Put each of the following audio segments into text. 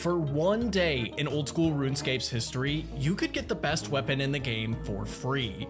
For one day in old school RuneScape's history, you could get the best weapon in the game for free.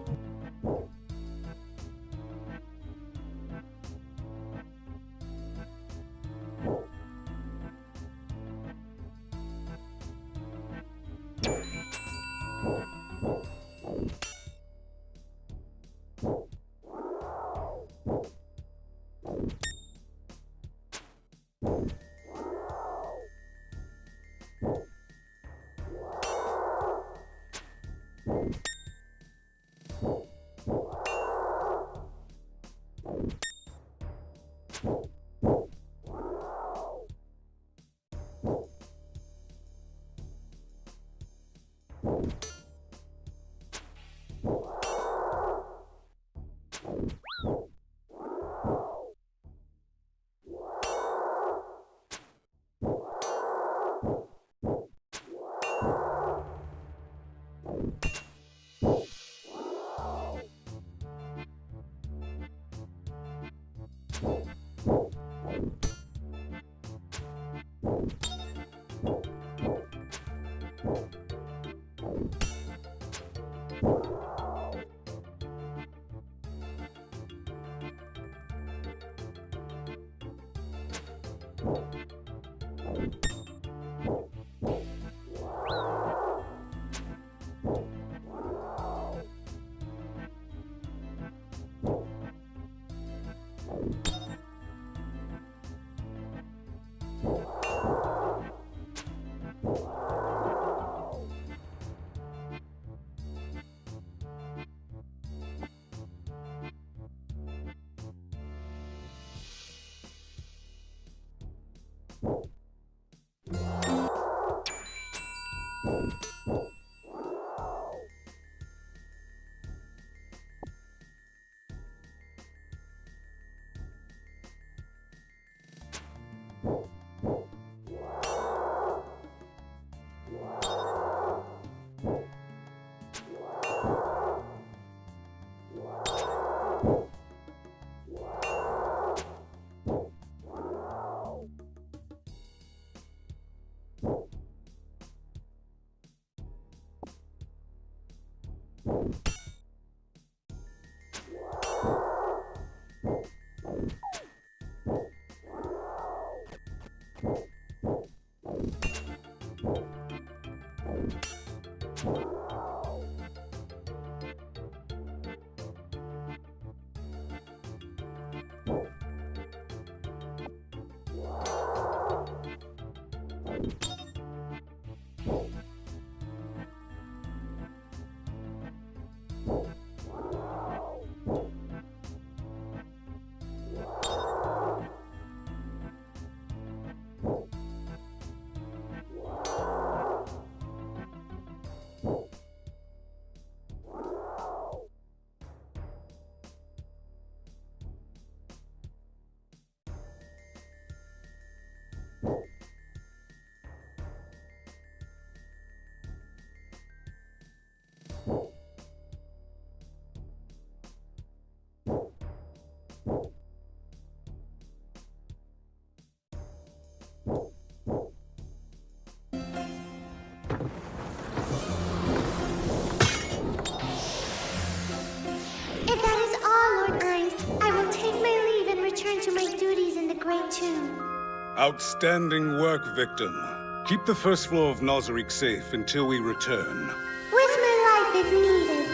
Outstanding work, victim. Keep the first floor of Nazarick safe until we return. With my life if needed.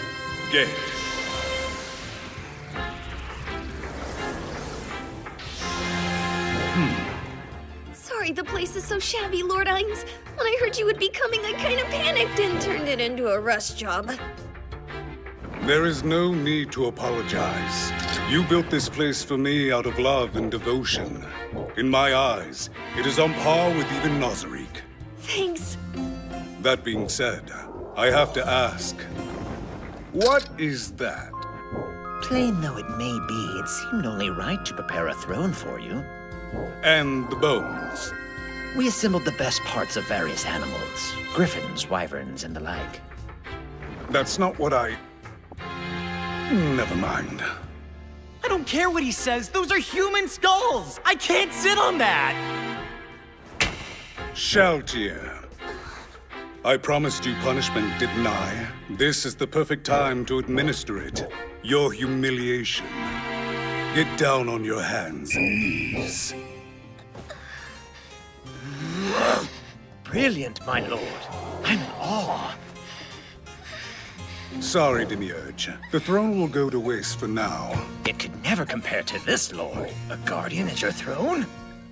Gate. Sorry the place is so shabby, Lord Ainz. When I heard you would be coming, I kind of panicked and turned it into a rush job. There is no need to apologize. You built this place for me out of love and devotion. In my eyes, it is on par with even Nazarick. Thanks. That being said, I have to ask, what is that? Plain though it may be, it seemed only right to prepare a throne for you. And the bones? We assembled the best parts of various animals. Griffins, wyverns, and the like. That's not what I... Never mind. I don't care what he says. Those are human skulls. I can't sit on that. Shaltir. I promised you punishment, didn't I? This is the perfect time to administer it. Your humiliation. Get down on your hands and knees. Brilliant, my lord. I'm in awe. Sorry, Demiurge. The throne will go to waste for now. It could never compare to this, lord. A guardian at your throne?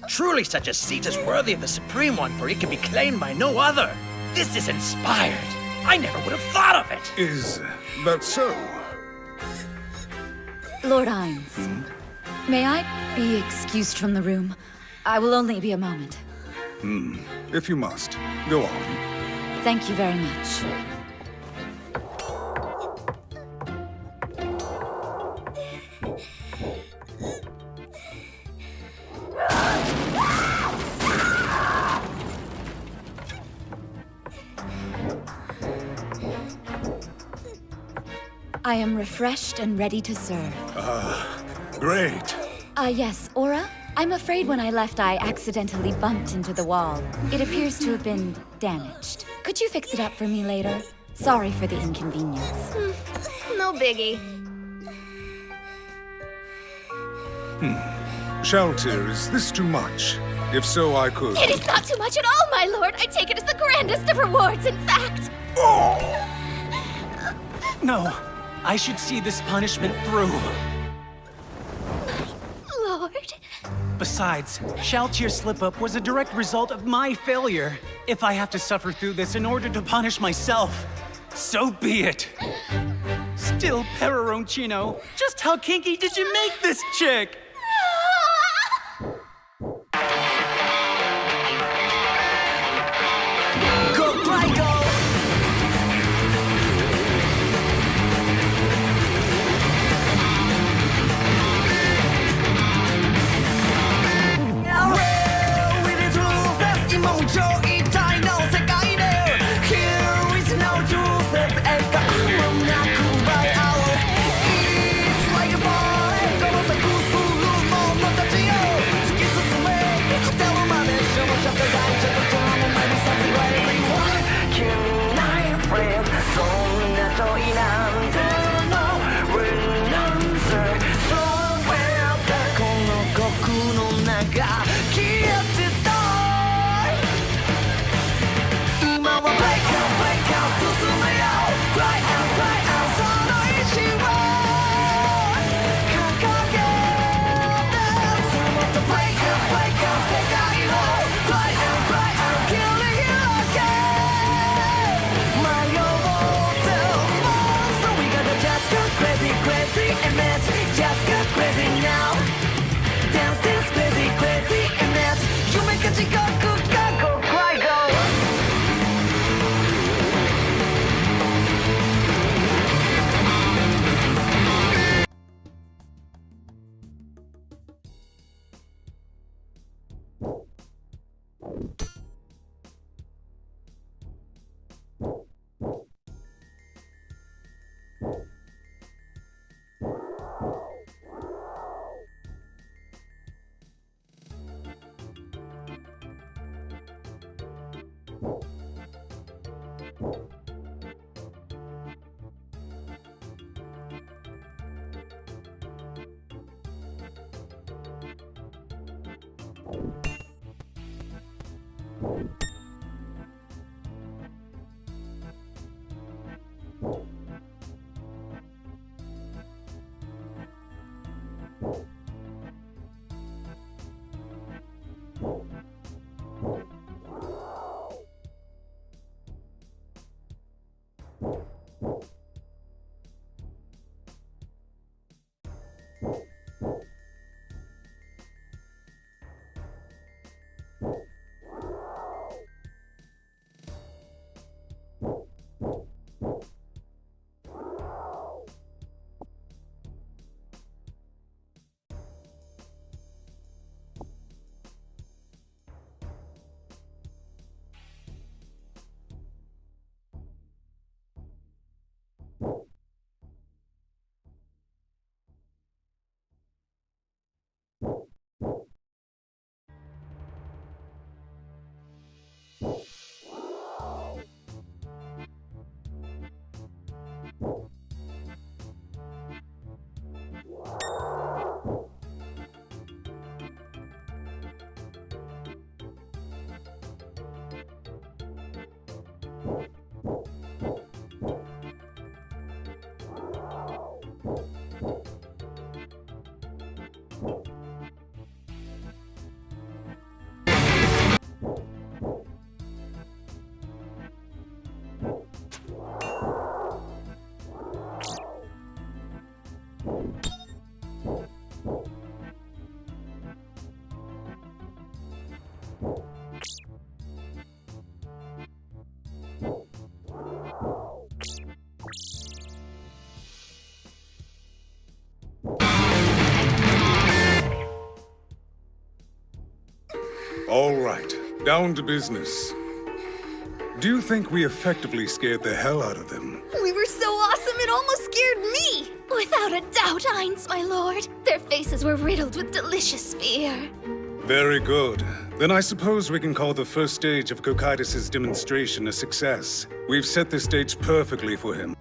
Truly such a seat is worthy of the Supreme One, for it can be claimed by no other. This is inspired. I never would have thought of it. Is that so? Lord Ainz, may I be excused from the room? I will only be a moment. If you must, go on. Thank you very much. I am refreshed and ready to serve. Great. Yes, Aura? I'm afraid when I left, I accidentally bumped into the wall. It appears to have been damaged. Could you fix it up for me later? Sorry for the inconvenience. No biggie. Shaltir, is this too much? If so, I could... It is not too much at all, my lord. I take it as the grandest of rewards, in fact. No, I should see this punishment through. Lord. Besides, Shaltir's slip-up was a direct result of my failure. If I have to suffer through this in order to punish myself, so be it. Still, Peroncino, just how kinky did you make this chick? Go, Flygo! All right, down to business. Do you think we effectively scared the hell out of them? We were so awesome it almost scared me! Without a doubt, Heinz, my lord. Their faces were riddled with delicious fear. Very good. Then I suppose we can call the first stage of Cocytus' demonstration a success. We've set the stage perfectly for him.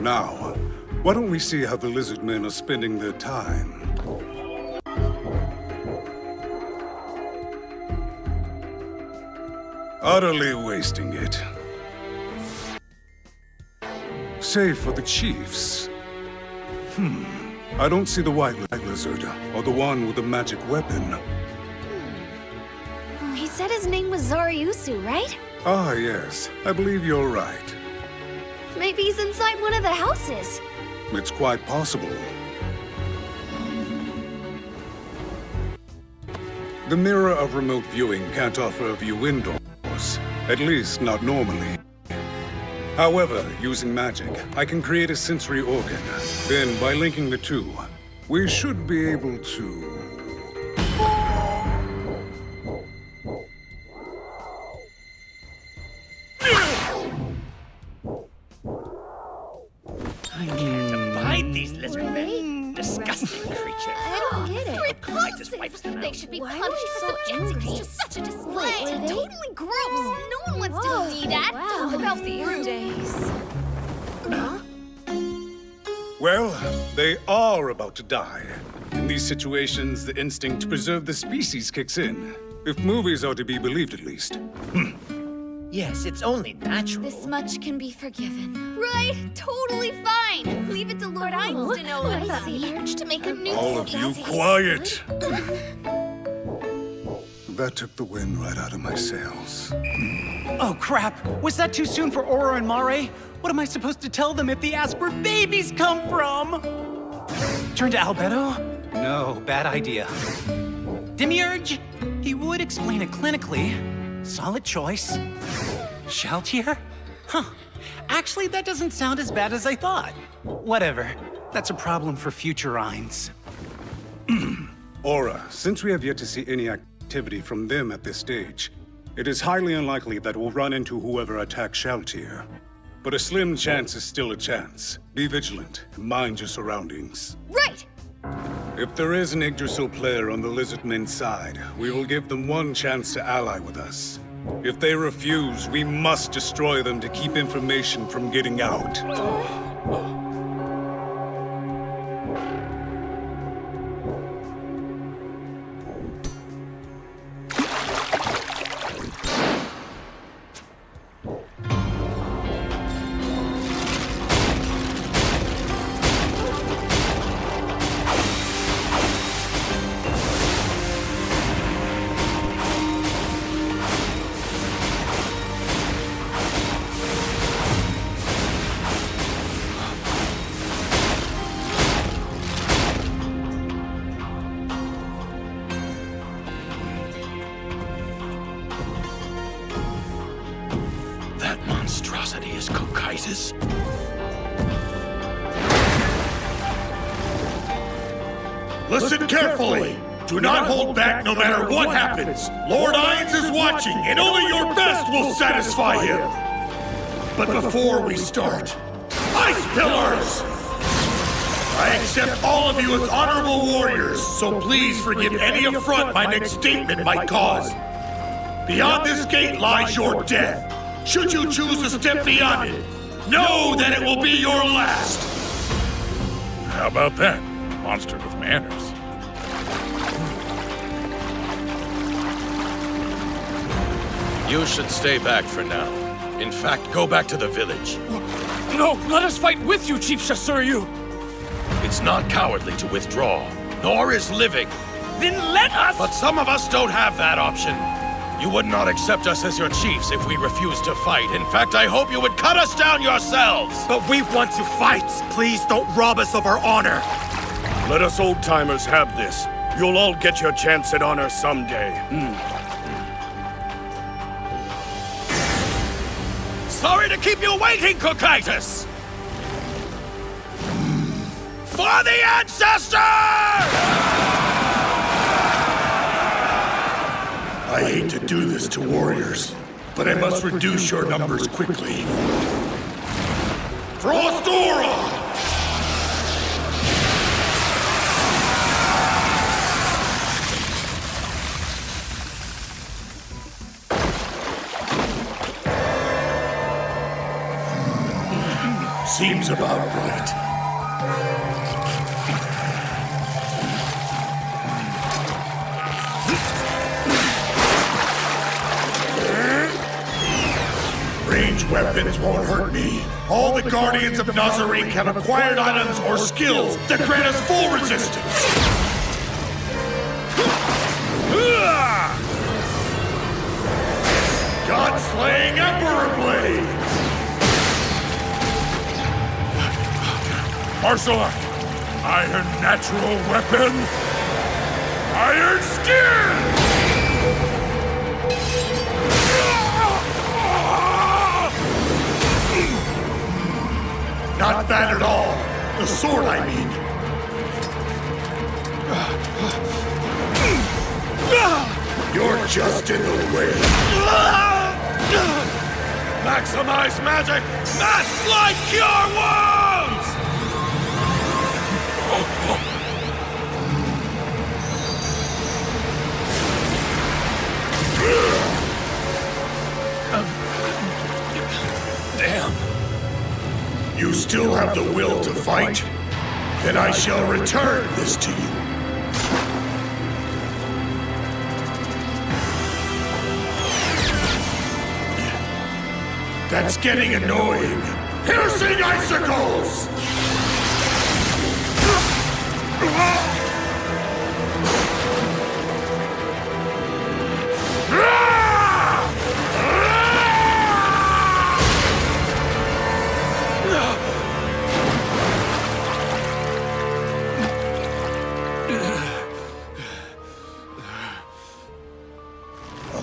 Now, why don't we see how the lizard men are spending their time? Utterly wasting it. Save for the chiefs. I don't see the white lizard, or the one with the magic weapon. He said his name was Zariusu, right? Ah, yes. I believe you're right. Maybe he's inside one of the houses. It's quite possible. The mirror of remote viewing can't offer a view indoors. At least, not normally. However, using magic, I can create a sensory organ. Then, by linking the two, we should be able to... I can't abide these lizard men. Disgusting creatures. I don't get it. Cocytus wipes them They out. should be Why punished were for you so subjecting angry? us to such a display. It's totally gross. No one wants to see that. Talk about these days. Well, they are about to die. In these situations, the instinct to preserve the species kicks in. If movies are to be believed, at least. Yes, it's only natural. This much can be forgiven. Right? Totally fine. Leave it to Lord Heinz to know I what's see. Urge to make a new All of you species. quiet! That took the wind right out of my sails. Oh, crap! Was that too soon for Aura and Mare? What am I supposed to tell them if they ask where babies come from? Turn to Albedo? No, bad idea. Demiurge? He would explain it clinically. Solid choice. Shaltier? Huh. Actually, that doesn't sound as bad as I thought. Whatever. That's a problem for future Ainz. Aura, since we have yet to see any activity from them at this stage, it is highly unlikely that we'll run into whoever attacked Shaltier. But a slim chance is still a chance. Be vigilant and mind your surroundings. Right. If there is an Yggdrasil player on the Lizardmen's side, we will give them one chance to ally with us. If they refuse, we must destroy them to keep information from getting out. faces. Listen carefully. Do not hold back no matter what happens. Lord Ainz is watching, and only your best will satisfy him. But before we start, Ice Pillars! I accept all of you as honorable warriors, so please forgive any affront my next statement might cause. Beyond this gate lies your death. Should you choose to step beyond it, know that it will be your last. How about that? Monster with manners. You should stay back for now. In fact, go back to the village. No, let us fight with you, Chief Shasuryu! It's not cowardly to withdraw, nor is living. Then let us— But some of us don't have that option. You would not accept us as your chiefs if we refused to fight. In fact, I hope you would cut us down yourselves! But we want to fight! Please don't rob us of our honor! Let us old-timers have this. You'll all get your chance at honor someday. Sorry to keep you waiting, Cocytus! For the ancestors! I hate to do this to warriors, but I must reduce your numbers quickly. Frostora! Seems about right. Ranged weapons won't hurt me. All the Guardians of Nazarick have acquired items or skills that grant us full resistance. God-slaying Emperor Blade! Martial art. Iron natural weapon. Iron skin! Not bad at all. The sword, I mean. You're just in the way. Maximize magic! Mass slide cure wounds! Damn. You still have the will to fight? Then I shall return this to you. That's getting annoying. Piercing icicles!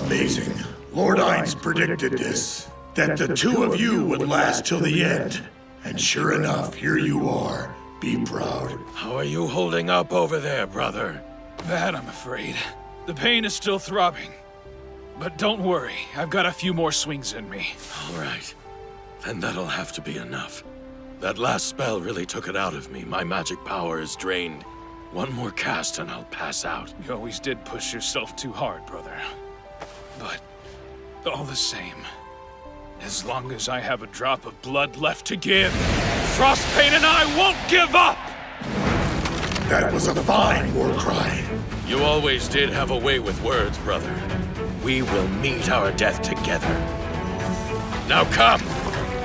Amazing. Lord Ainz predicted this. That the two of you would last till the end. And sure enough, here you are. Be proud. How are you holding up over there, brother? Bad, I'm afraid. The pain is still throbbing. But don't worry, I've got a few more swings in me. All right. Then that'll have to be enough. That last spell really took it out of me. My magic power is drained. One more cast and I'll pass out. You always did push yourself too hard, brother. But all the same, as long as I have a drop of blood left to give, Frostpain and I won't give up! That was a fine war cry. You always did have a way with words, brother. We will meet our death together. Now come!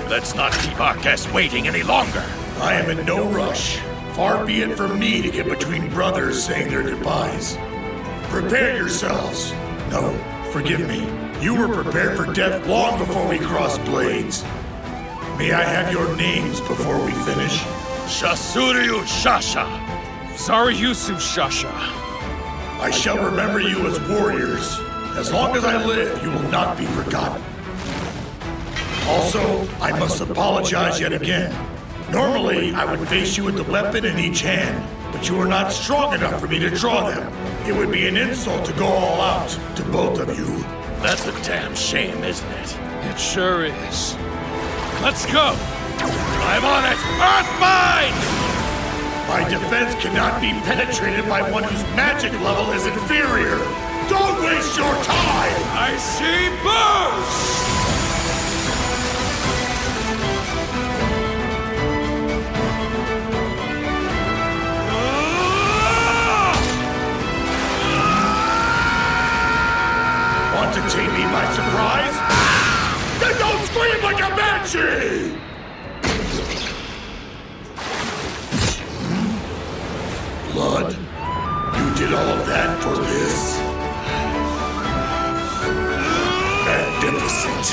Let's not keep our guests waiting any longer! I am in no rush. Far be it from me to get between brothers saying their goodbyes. Prepare yourselves. No, forgive me. You were prepared for death long before we crossed blades. May I have your names before we finish? Shasuryu Shasha! Zaryusu Shasha. I shall remember you as warriors. As long as I live, you will not be forgotten. Also, I must apologize yet again. Normally, I would face you with the weapon in each hand, but you are not strong enough for me to draw them. It would be an insult to go all out to both of you. That's a damn shame, isn't it? It sure is. Let's go! I'm on it! Earthbind! My defense cannot be penetrated by one whose magic level is inferior. Don't waste your time! I see burst! Want to take me by surprise? Then don't scream like a banshee! Blood? You did all of that for this? Magnificent.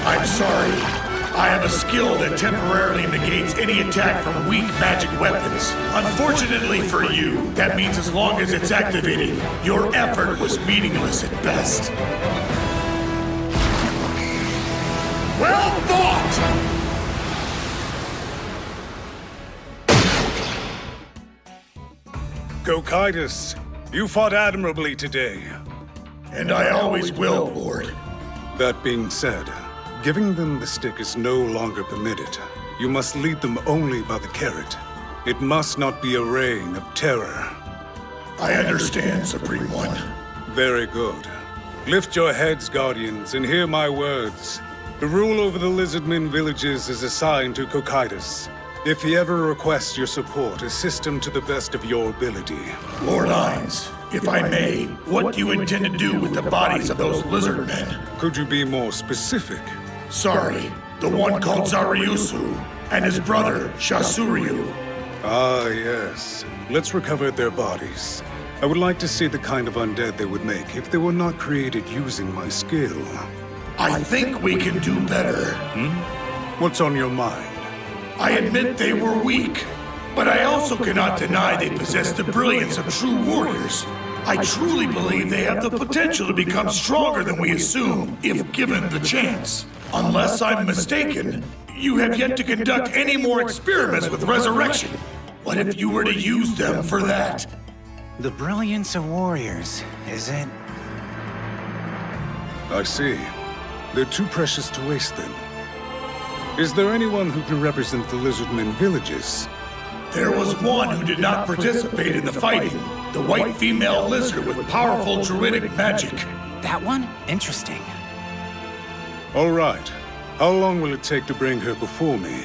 I'm sorry. I have a skill that temporarily negates any attack from weak magic weapons. Unfortunately for you, that means as long as it's activated, your effort was meaningless at best. Well fought! Cocytus, you fought admirably today. And I always will, Lord. That being said, giving them the stick is no longer permitted. You must lead them only by the carrot. It must not be a reign of terror. I understand, Supreme One. Very good. Lift your heads, Guardians, and hear my words. The rule over the Lizardmen villages is assigned to Cocytus. If he ever requests your support, assist him to the best of your ability. Lord Ainz, if I may, what do you intend to do with the bodies of those lizard men? Could you be more specific? Sorry, the one called Zaryusu, and his brother, Shasuryu. Ah, yes. Let's recover their bodies. I would like to see the kind of undead they would make if they were not created using my skill. I think we can do better. What's on your mind? I admit they were weak, but I also cannot deny they possess the brilliance of true warriors. I truly believe they have the potential to become stronger than we assume, if given the chance. Unless I'm mistaken, you have yet to conduct any more experiments with resurrection. What if you were to use them for that? The brilliance of warriors, is it? I see. They're too precious to waste them. Is there anyone who can represent the Lizardmen villages? There was one who did not participate in the fighting. The white female lizard with powerful druidic magic. That one? Interesting. All right. How long will it take to bring her before me?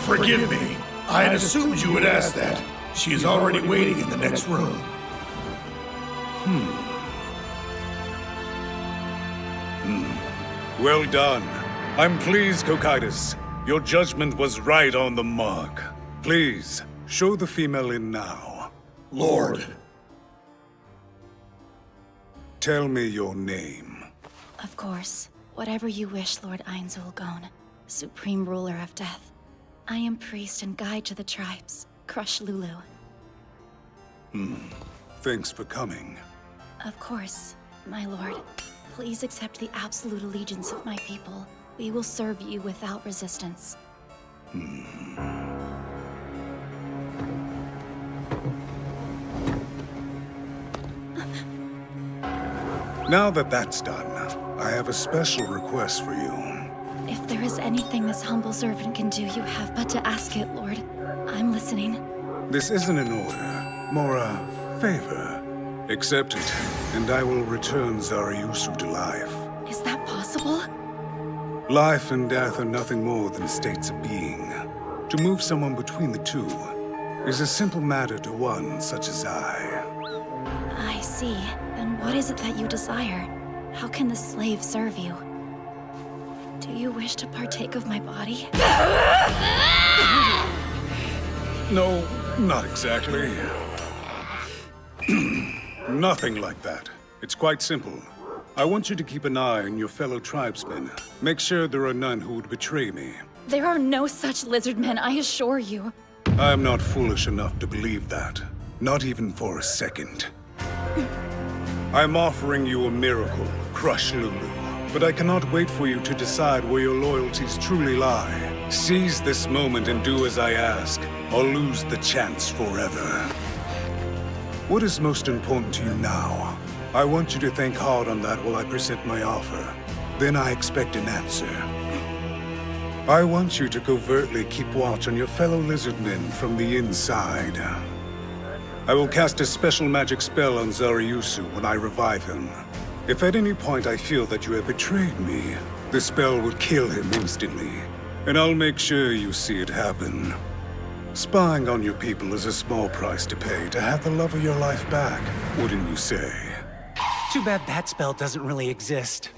Forgive me. I had assumed you would ask that. She is already waiting in the next room. Well done. I'm pleased, Cocytus. Your judgment was right on the mark. Please, show the female in now. Lord. Tell me your name. Of course. Whatever you wish, Lord Ainz Ulgon, Supreme Ruler of Death. I am priest and guide to the tribes. Crush Lulu. Thanks for coming. Of course, my lord. Please accept the absolute allegiance of my people. We will serve you without resistance. Now that that's done, I have a special request for you. If there is anything this humble servant can do, you have but to ask it, Lord. I'm listening. This isn't an order, more a favor. Accept it, and I will return Zaryusu to life. Is that possible? Life and death are nothing more than states of being. To move someone between the two is a simple matter to one such as I. I see. Then what is it that you desire? How can the slave serve you? Do you wish to partake of my body? No, not exactly. Nothing like that. It's quite simple. I want you to keep an eye on your fellow tribesmen. Make sure there are none who would betray me. There are no such lizard men, I assure you. I am not foolish enough to believe that. Not even for a second. I'm offering you a miracle, Crush Lulu. But I cannot wait for you to decide where your loyalties truly lie. Seize this moment and do as I ask, or lose the chance forever. What is most important to you now? I want you to think hard on that while I present my offer. Then I expect an answer. I want you to covertly keep watch on your fellow lizardmen from the inside. I will cast a special magic spell on Zariusu when I revive him. If at any point I feel that you have betrayed me, the spell would kill him instantly. And I'll make sure you see it happen. Spying on your people is a small price to pay to have the love of your life back, wouldn't you say? Too bad that spell doesn't really exist.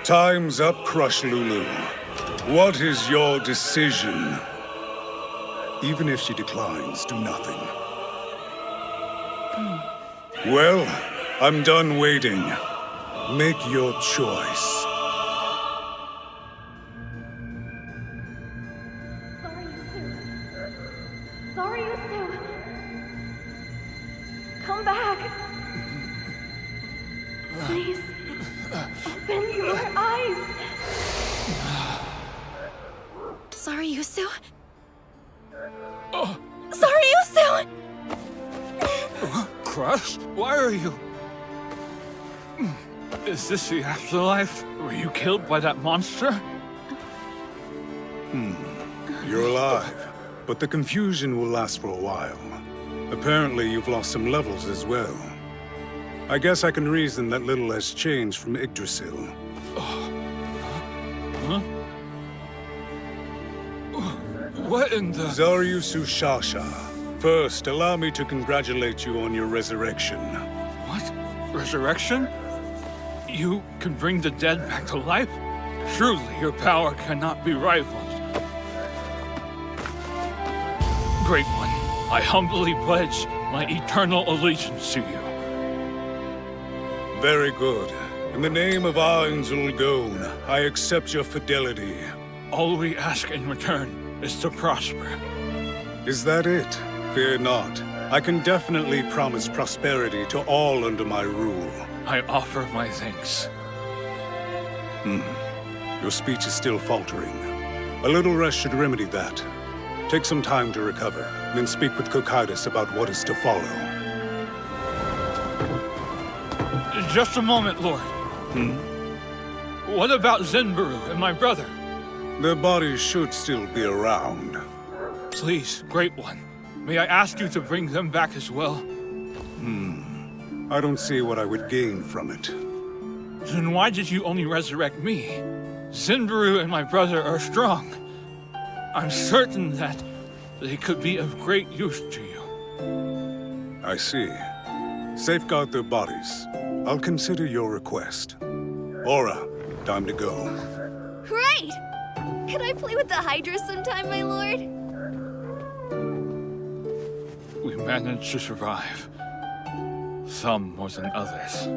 Time's up, Crush Lulu. What is your decision? Even if she declines, do nothing. Well, I'm done waiting. Make your choice. Zariusu! Come back! Please, open your eyes! Zariusu? Zariusu! Crush, why are you? Is this the afterlife? Were you killed by that monster? You're alive, but the confusion will last for a while. Apparently, you've lost some levels as well. I guess I can reason that little has changed from Yggdrasil. Huh? What in the... Zariusu Shasha. First, allow me to congratulate you on your resurrection. What? Resurrection? You can bring the dead back to life? Truly, your power cannot be rivaled. Great One, I humbly pledge my eternal allegiance to you. Very good. In the name of Ainz Ooal Gown, I accept your fidelity. All we ask in return is to prosper. Is that it? Fear not. I can definitely promise prosperity to all under my rule. I offer my thanks. Your speech is still faltering. A little rest should remedy that. Take some time to recover, then speak with Cocytus about what is to follow. Just a moment, Lord. What about Zenburu and my brother? Their bodies should still be around. Please, Great One, may I ask you to bring them back as well? I don't see what I would gain from it. Then why did you only resurrect me? Zenburu and my brother are strong. I'm certain that they could be of great use to you. I see. Safeguard their bodies. I'll consider your request. Aura, time to go. Great! Could I play with the Hydra sometime, my lord? We managed to survive. Some more than others.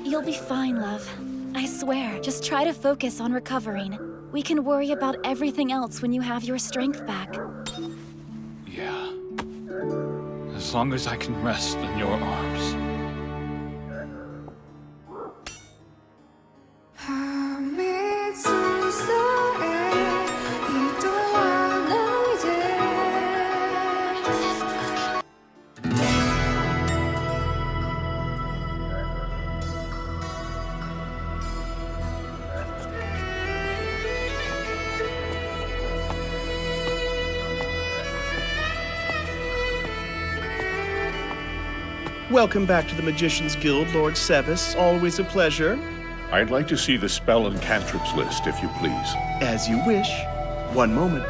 You'll be fine, love. I swear. Just try to focus on recovering. We can worry about everything else when you have your strength back. Yeah. As long as I can rest in your arms. Welcome back to the Magician's Guild, Lord Sevis. Always a pleasure. I'd like to see the spell and cantrips list, if you please. As you wish. One moment.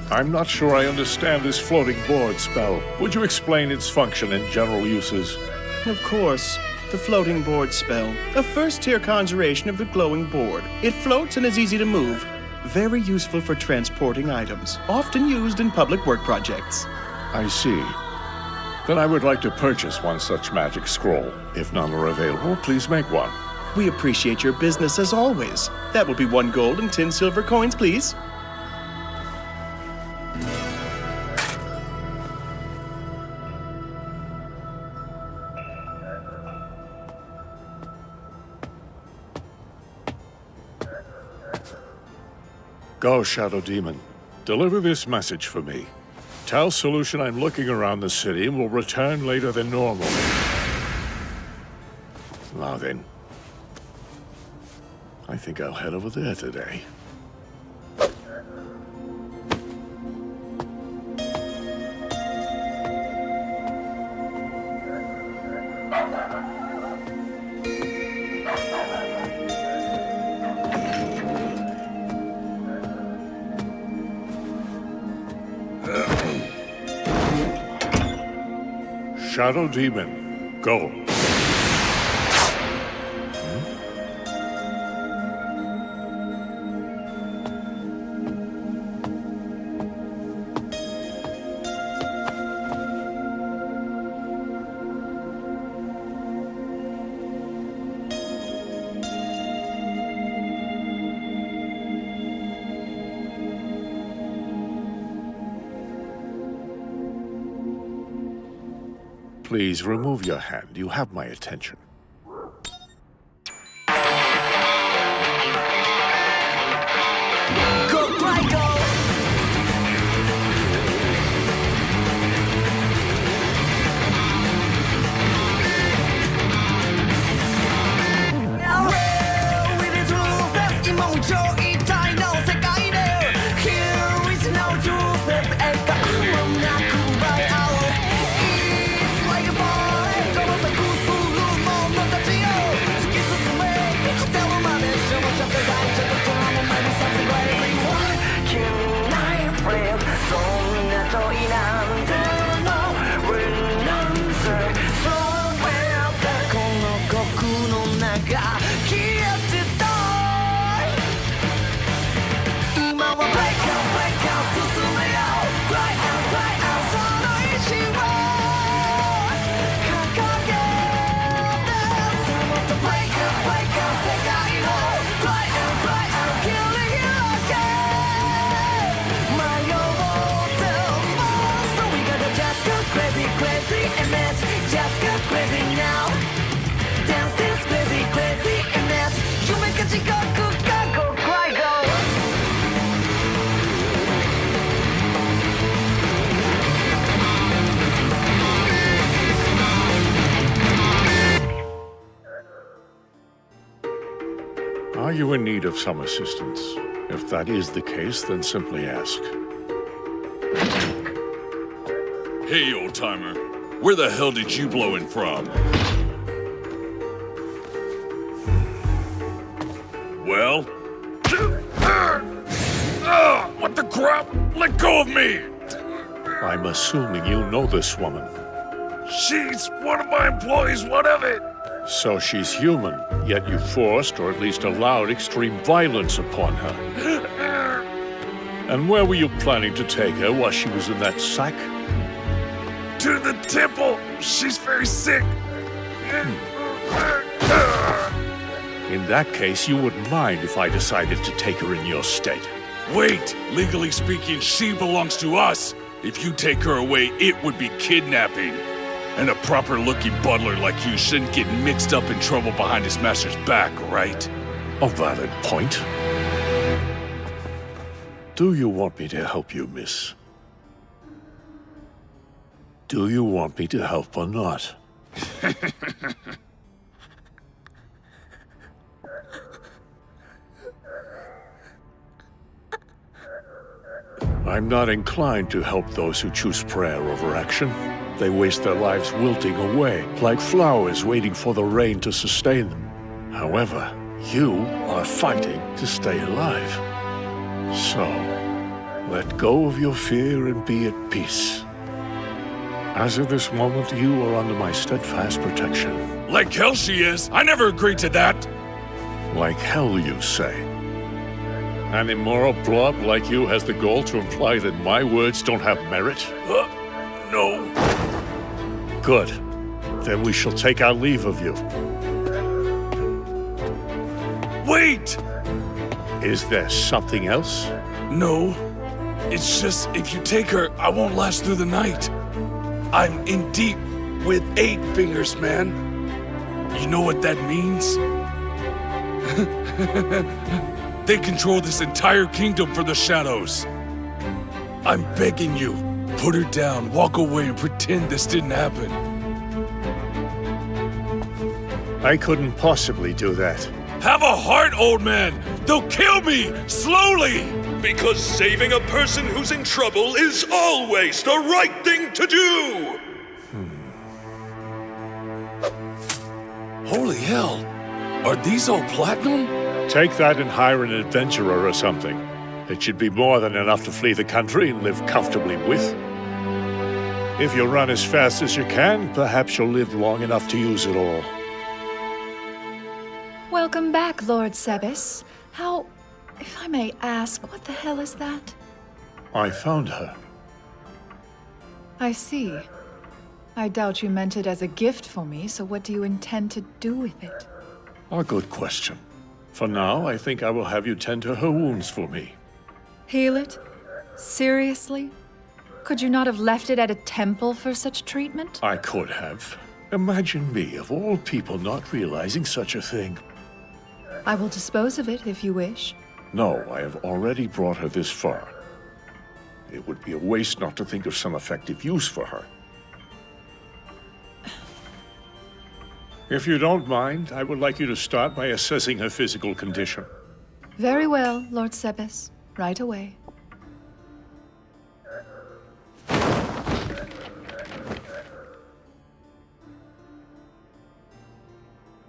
I'm not sure I understand this floating board spell. Would you explain its function and general uses? Of course. The floating board spell. A first-tier conjuration of the glowing board. It floats and is easy to move. Very useful for transporting items, often used in public work projects. I see. Then I would like to purchase one such magic scroll. If none are available, please make one. We appreciate your business as always. That will be 1 gold and 10 silver coins, please. Go, Shadow Demon. Deliver this message for me. Tell Solution I'm looking around the city and will return later than normal. Now then. I think I'll head over there today. Shadow Demon, go. Please remove your hand. You have my attention. Are you in need of some assistance? If that is the case, then simply ask. Hey, old-timer. Where the hell did you blow in from? Well? What the crap? Let go of me! I'm assuming you know this woman. She's one of my employees, what of it? So she's human, yet you forced, or at least allowed, extreme violence upon her. And where were you planning to take her while she was in that sack? To the temple! She's very sick! In that case, you wouldn't mind if I decided to take her in your stead. Wait! Legally speaking, she belongs to us! If you take her away, it would be kidnapping. And a proper-looking butler like you shouldn't get mixed up in trouble behind his master's back, right? A valid point. Do you want me to help you, miss? Do you want me to help or not? I'm not inclined to help those who choose prayer over action. They waste their lives wilting away, like flowers waiting for the rain to sustain them. However, you are fighting to stay alive. So, let go of your fear and be at peace. As of this moment, you are under my steadfast protection. Like hell she is! I never agreed to that! Like hell, you say? An immoral blob like you has the gall to imply that my words don't have merit? No. Good. Then we shall take our leave of you. Wait! Is there something else? No. It's just, if you take her, I won't last through the night. I'm in deep with 8 fingers, man. You know what that means? They control this entire kingdom for the shadows. I'm begging you, put her down, walk away, and pretend this didn't happen. I couldn't possibly do that. Have a heart, old man! They'll kill me, slowly! Because saving a person who's in trouble is always the right thing to do! Holy hell! Are these all platinum? Take that and hire an adventurer or something. It should be more than enough to flee the country and live comfortably with. If you run as fast as you can, perhaps you'll live long enough to use it all. Welcome back, Lord Sebes. How, if I may ask, what the hell is that? I found her. I see. I doubt you meant it as a gift for me, so what do you intend to do with it? A good question. For now, I think I will have you tend to her wounds for me. Heal it? Seriously? Could you not have left it at a temple for such treatment? I could have. Imagine me, of all people, not realizing such a thing. I will dispose of it if you wish. No, I have already brought her this far. It would be a waste not to think of some effective use for her. If you don't mind, I would like you to start by assessing her physical condition. Very well, Lord Sebes. Right away.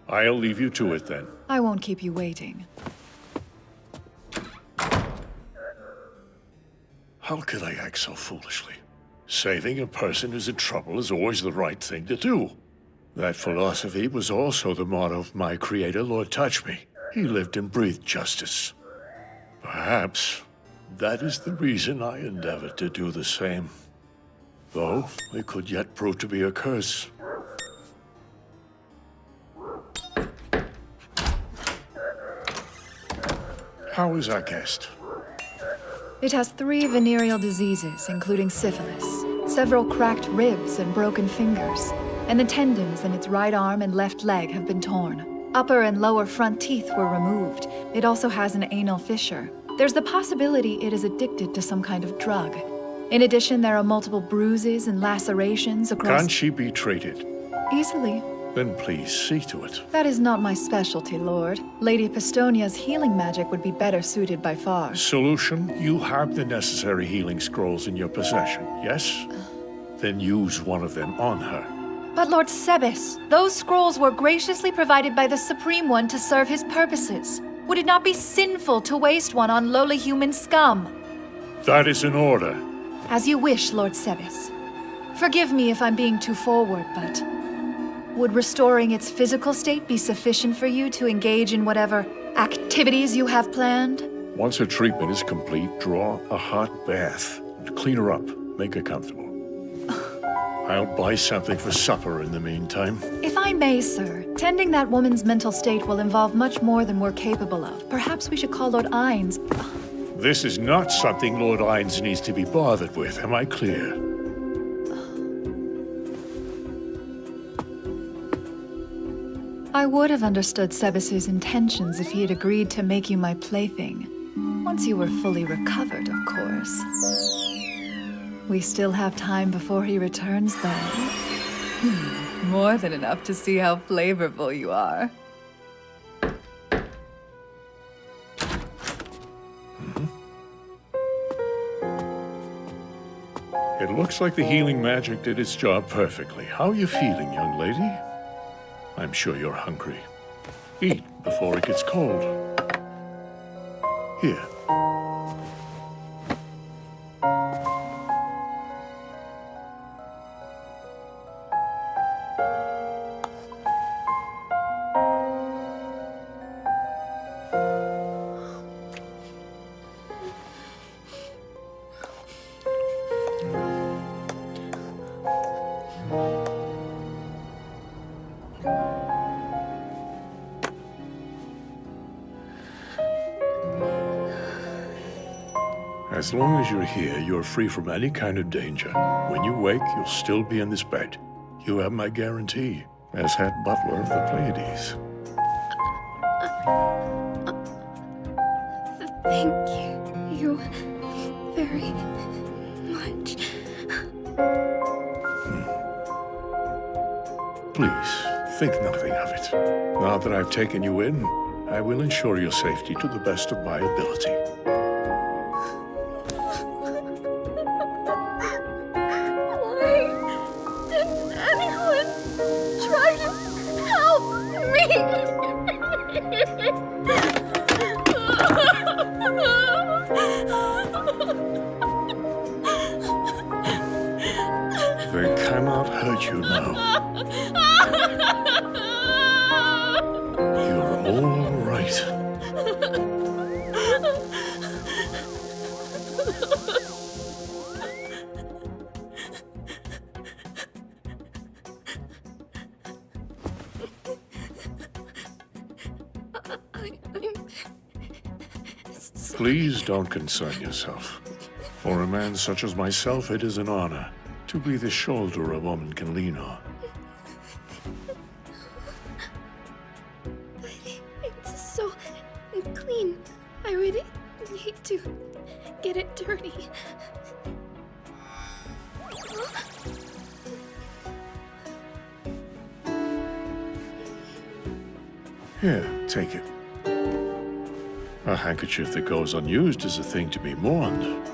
I'll leave you to it then. I won't keep you waiting. How could I act so foolishly? Saving a person who's in trouble is always the right thing to do. That philosophy was also the motto of my creator, Lord Touchme. He lived and breathed justice. Perhaps that is the reason I endeavored to do the same. Though it could yet prove to be a curse. How is our guest? It has 3 venereal diseases, including syphilis, several cracked ribs and broken fingers, and the tendons in its right arm and left leg have been torn. Upper and lower front teeth were removed. It also has an anal fissure. There's the possibility it is addicted to some kind of drug. In addition, there are multiple bruises and lacerations across— Can she be treated? Easily. Then please see to it. That is not my specialty, Lord. Lady Pistonia's healing magic would be better suited by far. Solution, you have the necessary healing scrolls in your possession, yes? Then use one of them on her. But Lord Sebes, those scrolls were graciously provided by the Supreme One to serve his purposes. Would it not be sinful to waste one on lowly human scum? That is an order. As you wish, Lord Sebes. Forgive me if I'm being too forward, but would restoring its physical state be sufficient for you to engage in whatever activities you have planned? Once her treatment is complete, draw a hot bath. Clean her up. Make her comfortable. I'll buy something for supper in the meantime. If I may, sir, tending that woman's mental state will involve much more than we're capable of. Perhaps we should call Lord Ainz. This is not something Lord Ainz needs to be bothered with, am I clear? I would have understood Sebes's intentions if he had agreed to make you my plaything. Once you were fully recovered, of course. We still have time before he returns, though. More than enough to see how flavorful you are. It looks like the healing magic did its job perfectly. How are you feeling, young lady? I'm sure you're hungry. Eat before it gets cold. Here. As long as you're here, you're free from any kind of danger. When you wake, you'll still be in this bed. You have my guarantee, as head butler of the Pleiades. Thank you very much. Please, think nothing of it. Now that I've taken you in, I will ensure your safety to the best of my ability. They cannot hurt you now. You're all right. Please don't concern yourself. For a man such as myself, it is an honor to be the shoulder a woman can lean on. It's so clean. I really need to get it dirty. Here, take it. A handkerchief that goes unused is a thing to be mourned.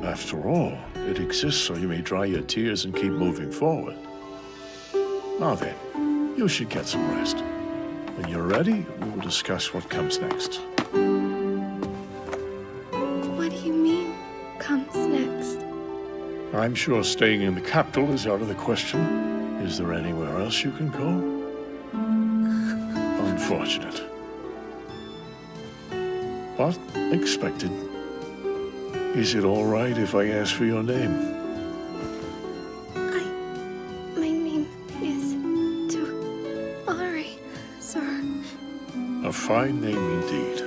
After all, it exists so you may dry your tears and keep moving forward. Now then, you should get some rest. When you're ready, we will discuss what comes next. What do you mean, comes next? I'm sure staying in the capital is out of the question. Is there anywhere else you can go? Unfortunate. But expected. Is it all right if I ask for your name? My name is Tulare, sir. A fine name indeed.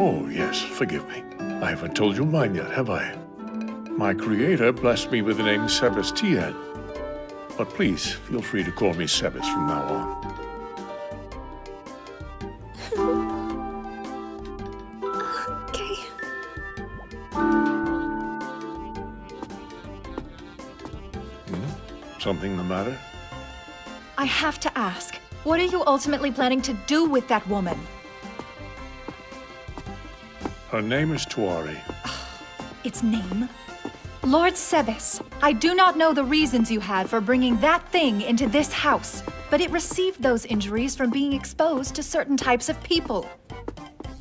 Oh, yes, forgive me. I haven't told you mine yet, have I? My creator blessed me with the name Sebastian. But please, feel free to call me Sebas from now on. Something the matter? I have to ask, what are you ultimately planning to do with that woman? Her name is Tuari. Its name? Lord Sebas, I do not know the reasons you had for bringing that thing into this house, but it received those injuries from being exposed to certain types of people.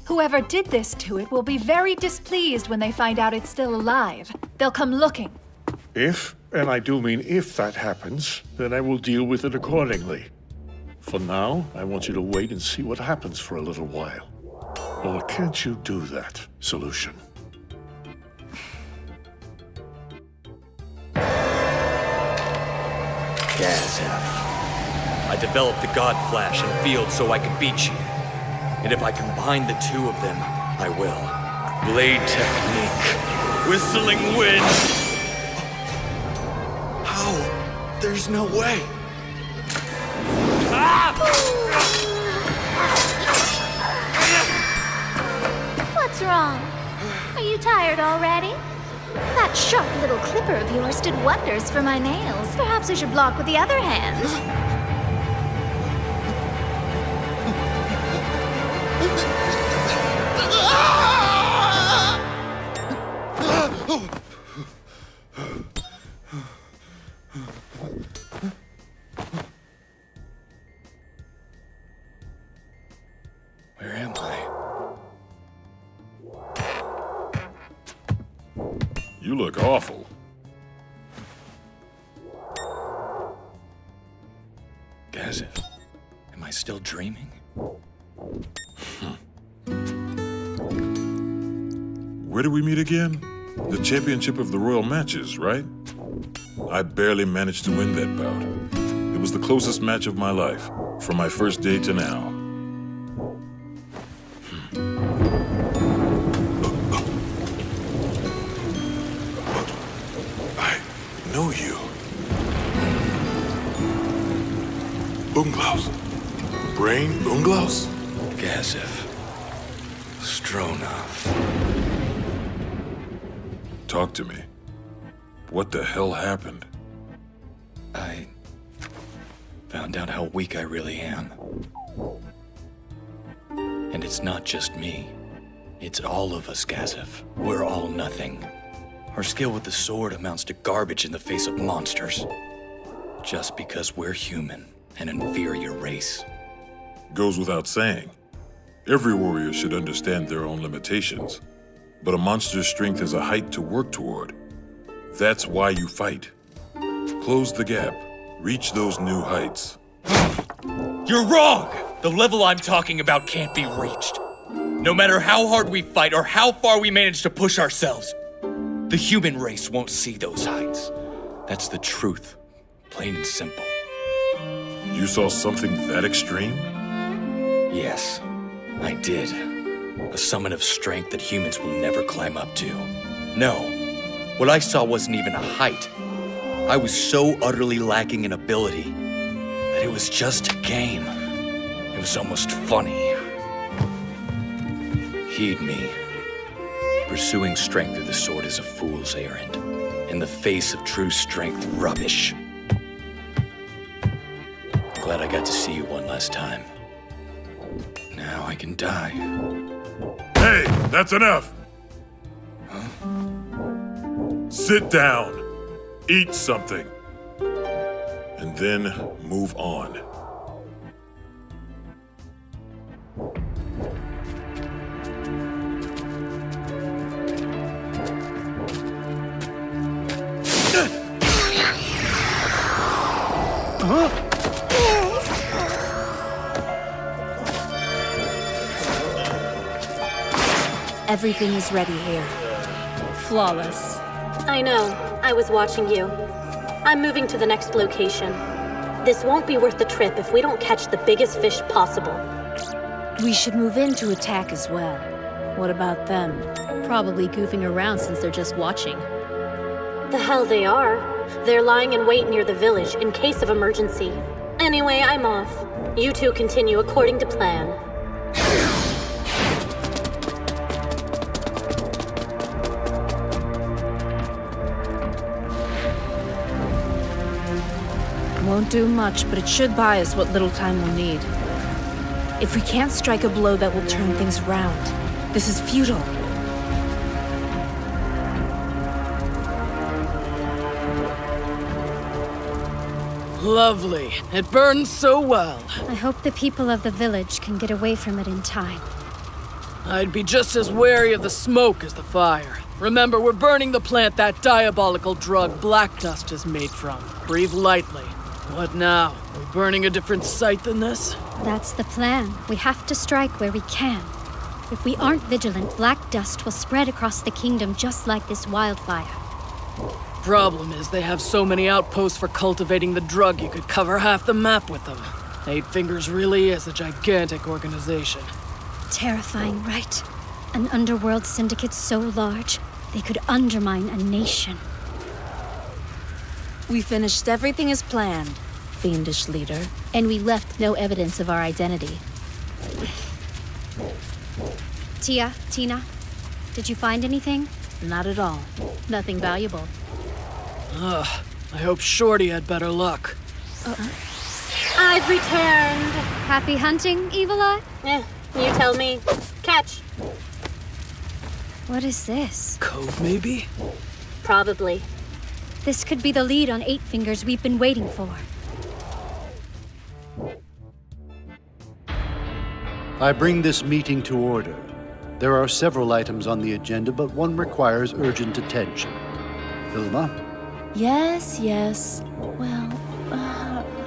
Whoever did this to it will be very displeased when they find out it's still alive. They'll come looking. If, and I do mean if that happens, then I will deal with it accordingly. For now, I want you to wait and see what happens for a little while. Or can't you do that, Solution? Gazef. I developed the God Flash and Field so I could beat you. And if I combine the two of them, I will. Blade technique. Whistling wind. How? There's no way. What's wrong? Are you tired already? That sharp little clipper of yours did wonders for my nails. Perhaps I should block with the other hand. Where am I? You look awful. Gazef, am I still dreaming? Where do we meet again? The championship of the Royal Matches, right? I barely managed to win that bout. It was the closest match of my life, from my first day to now. I know you. Unglaus. Brain Unglaus? Gazef. Stronov. Talk to me. What the hell happened? I found out how weak I really am. And it's not just me. It's all of us, Gazef. We're all nothing. Our skill with the sword amounts to garbage in the face of monsters. Just because we're human, an inferior race. Goes without saying. Every warrior should understand their own limitations. But a monster's strength is a height to work toward. That's why you fight. Close the gap. Reach those new heights. You're wrong! The level I'm talking about can't be reached. No matter how hard we fight or how far we manage to push ourselves, the human race won't see those heights. That's the truth, plain and simple. You saw something that extreme? Yes, I did. A summit of strength that humans will never climb up to. No, what I saw wasn't even a height. I was so utterly lacking in ability that it was just a game. It was almost funny. Heed me. Pursuing strength through the sword is a fool's errand. In the face of true strength, rubbish. Glad I got to see you one last time. Now I can die. Hey, that's enough! Huh? Sit down. Eat something. And then move on. Everything is ready here. Flawless. I know. I was watching you. I'm moving to the next location. This won't be worth the trip if we don't catch the biggest fish possible. We should move in to attack as well. What about them? Probably goofing around since they're just watching. The hell they are. They're lying in wait near the village in case of emergency. Anyway, I'm off. You two continue according to plan. Won't do much, but it should buy us what little time we'll need. If we can't strike a blow that will turn things round, this is futile. Lovely. It burns so well. I hope the people of the village can get away from it in time. I'd be just as wary of the smoke as the fire. Remember, we're burning the plant that diabolical drug Black Dust is made from. Breathe lightly. What now? We're burning a different site than this? That's the plan. We have to strike where we can. If we aren't vigilant, Black Dust will spread across the kingdom just like this wildfire. Problem is, they have so many outposts for cultivating the drug you could cover half the map with them. Eight Fingers really is a gigantic organization. Terrifying, right? An underworld syndicate so large, they could undermine a nation. We finished everything as planned, fiendish leader. And we left no evidence of our identity. Tina, did you find anything? Not at all. Nothing valuable. Ugh, I hope Shorty had better luck. I've returned. Happy hunting, Evil Eye? You tell me. Catch. What is this? Code, maybe? Probably. This could be the lead on Eight Fingers we've been waiting for. I bring this meeting to order. There are several items on the agenda, but one requires urgent attention. Hilma? Yes. Well,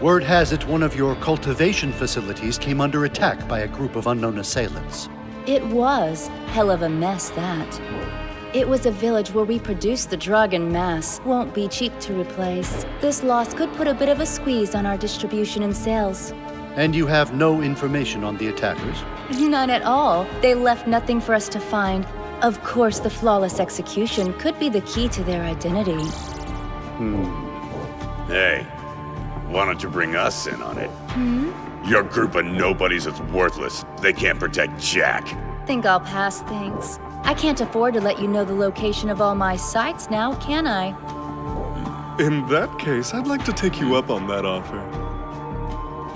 Word has it one of your cultivation facilities came under attack by a group of unknown assailants. it was hell of a mess, that. It was a village where we produced the drug en masse. Won't be cheap to replace. This loss could put a bit of a squeeze on our distribution and sales. And you have no information on the attackers? None at all. They left nothing for us to find. Of course, the flawless execution could be the key to their identity. Hey, why don't you bring us in on it? Hmm? Your group of nobodies is worthless. They can't protect Jack. Think I'll pass things. I can't afford to let you know the location of all my sites now, can I? In that case, I'd like to take you up on that offer.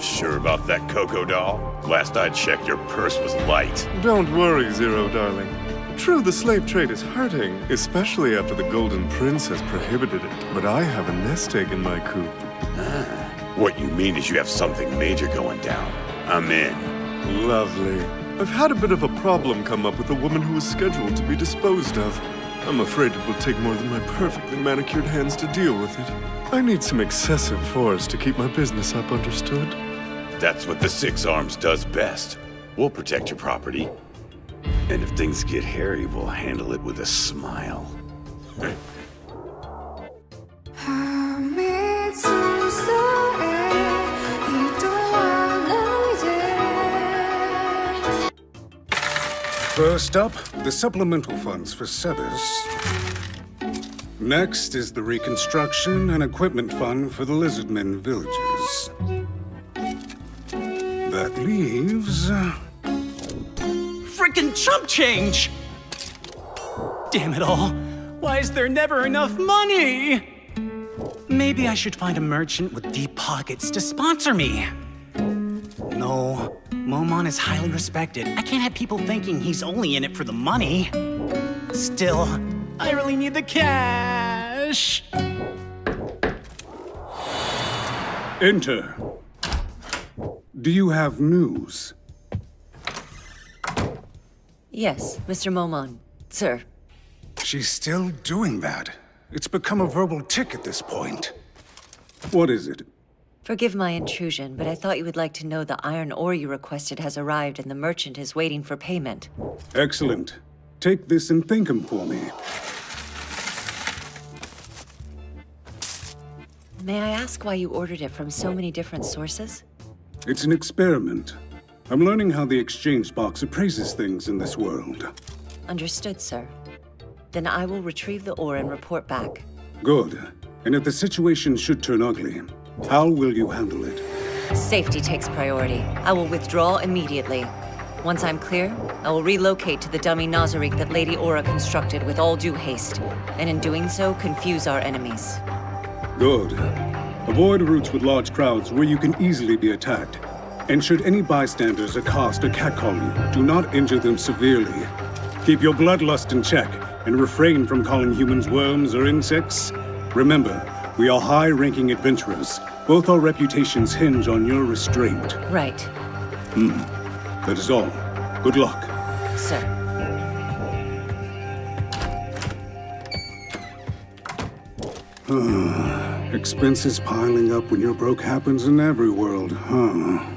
Sure about that, Coco doll? Last I checked, your purse was light. Don't worry, Zero, darling. True, the slave trade is hurting, especially after the Golden Prince has prohibited it, but I have a nest egg in my coop. What you mean is you have something major going down. I'm in. Lovely. I've had a bit of a problem come up with a woman who was scheduled to be disposed of. I'm afraid it will take more than my perfectly manicured hands to deal with it. I need some excessive force to keep my business up, understood? That's what the Six Arms does best. We'll protect your property. And if things get hairy, we'll handle it with a smile. First up, the supplemental funds for Sebes. Next is the reconstruction and equipment fund for the Lizardmen villages. That leaves... Frickin' chump change! Damn it all. Why is there never enough money? Maybe I should find a merchant with deep pockets to sponsor me. No, Momon is highly respected. I can't have people thinking he's only in it for the money. Still, I really need the cash. Enter. Do you have news? Yes, Mr. Momon. Sir. She's still doing that. It's become a verbal tick at this point. What is it? Forgive my intrusion, but I thought you would like to know the iron ore you requested has arrived and the merchant is waiting for payment. Excellent. Take this and thank him for me. May I ask why you ordered it from so many different sources? It's an experiment. I'm learning how the exchange box appraises things in this world. Understood, sir. Then I will retrieve the ore and report back. Good. And if the situation should turn ugly, how will you handle it? Safety takes priority. I will withdraw immediately. Once I'm clear, I will relocate to the dummy Nazarick that Lady Aura constructed with all due haste, and in doing so, confuse our enemies. Good. Avoid routes with large crowds where you can easily be attacked. And should any bystanders accost or catcall you, do not injure them severely. Keep your bloodlust in check, and refrain from calling humans worms or insects. Remember, we are high-ranking adventurers. Both our reputations hinge on your restraint. Right. That is all. Good luck. Sir. Expenses piling up when you're broke happens in every world, huh?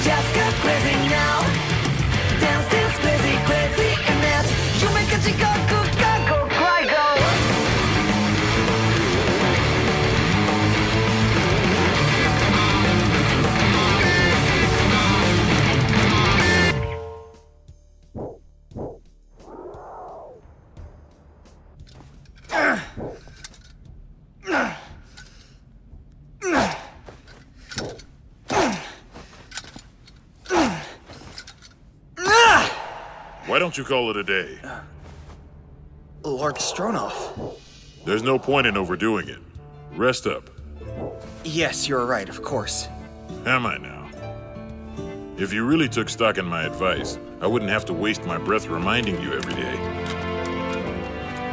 Just go crazy now. Dance this crazy, crazy. Why don't you call it a day? Lord Stronov. There's no point in overdoing it. Rest up. Yes, you're right, of course. Am I now? If you really took stock in my advice, I wouldn't have to waste my breath reminding you every day.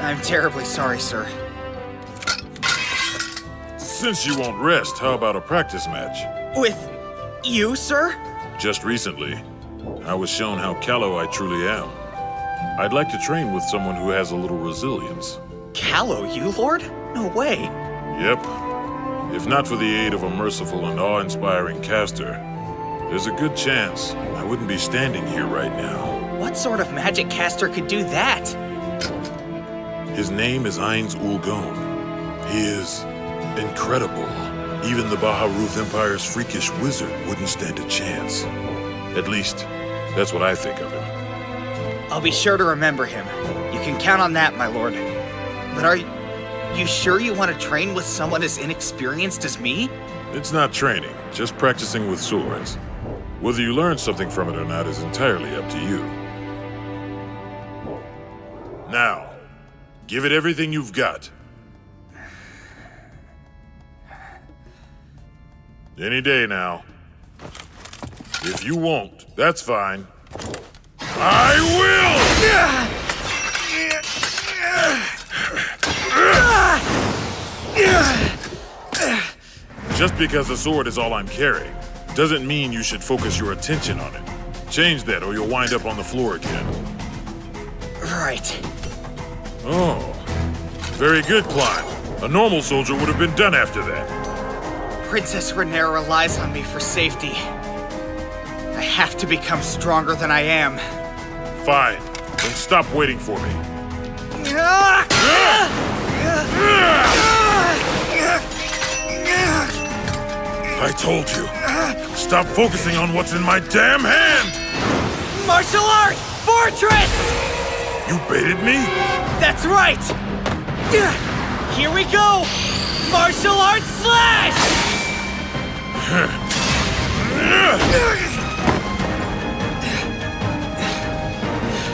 I'm terribly sorry, sir. Since you won't rest, how about a practice match? With you, sir? Just recently, I was shown how callow I truly am. I'd like to train with someone who has a little resilience. Callow, you, Lord? No way. Yep. If not for the aid of a merciful and awe-inspiring caster, there's a good chance I wouldn't be standing here right now. What sort of magic caster could do that? His name is Ainz Ul Gon. He is incredible. Even the Baharuth Empire's freakish wizard wouldn't stand a chance. At least, that's what I think of him. I'll be sure to remember him. You can count on that, my lord. But are you sure you want to train with someone as inexperienced as me? It's not training, just practicing with swords. Whether you learn something from it or not is entirely up to you. Now, give it everything you've got. Any day now. If you won't, that's fine. I will! Just because a sword is all I'm carrying doesn't mean you should focus your attention on it. Change that or you'll wind up on the floor again. Right. Oh. Very good, Climb. A normal soldier would have been done after that. Princess Rhaenyra relies on me for safety. I have to become stronger than I am. Fine. Then stop waiting for me. I told you. Stop focusing on what's in my damn hand! Martial art! Fortress! You baited me? That's right! Here we go! Martial art slash!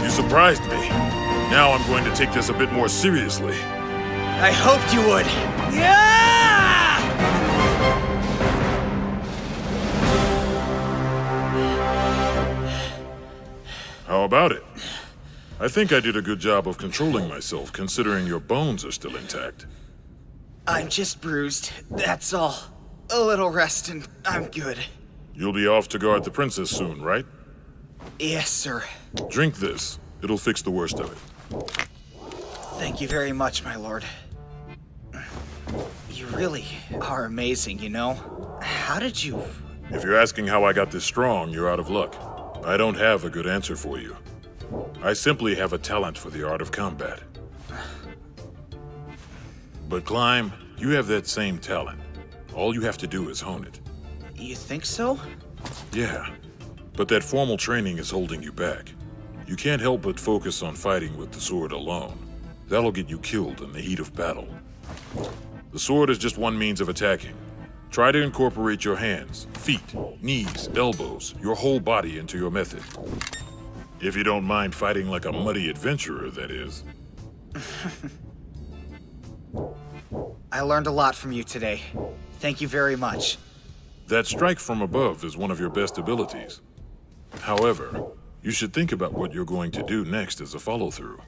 You surprised me. Now I'm going to take this a bit more seriously. I hoped you would. Yeah! How about it? I think I did a good job of controlling myself, considering your bones are still intact. I'm just bruised, that's all. A little rest and I'm good. You'll be off to guard the princess soon, right? Yes, sir. Drink this. It'll fix the worst of it. Thank you very much, my lord. You really are amazing, you know? How did you... If you're asking how I got this strong, you're out of luck. I don't have a good answer for you. I simply have a talent for the art of combat. But Climb, you have that same talent. All you have to do is hone it. You think so? Yeah, but that formal training is holding you back. You can't help but focus on fighting with the sword alone. That'll get you killed in the heat of battle. The sword is just one means of attacking. Try to incorporate your hands, feet, knees, elbows, your whole body into your method. If you don't mind fighting like a muddy adventurer, that is. I learned a lot from you today. Thank you very much. That strike from above is one of your best abilities. However, you should think about what you're going to do next as a follow-through.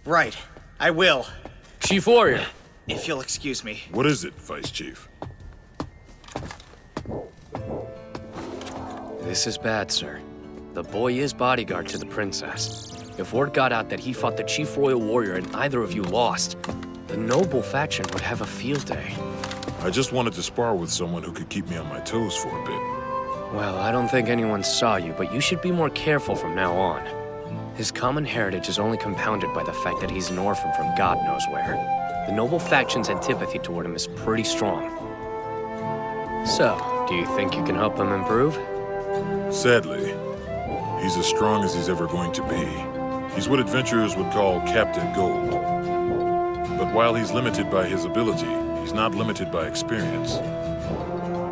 Right. I will. Chief Warrior. If you'll excuse me. What is it, Vice Chief? This is bad, sir. The boy is bodyguard to the princess. If word got out that he fought the Chief Royal Warrior and either of you lost, the noble faction would have a field day. I just wanted to spar with someone who could keep me on my toes for a bit. Well, I don't think anyone saw you, but you should be more careful from now on. His common heritage is only compounded by the fact that he's an orphan from God knows where. The noble faction's antipathy toward him is pretty strong. So, do you think you can help him improve? Sadly, he's as strong as he's ever going to be. He's what adventurers would call Captain Gold. But while he's limited by his ability, he's not limited by experience.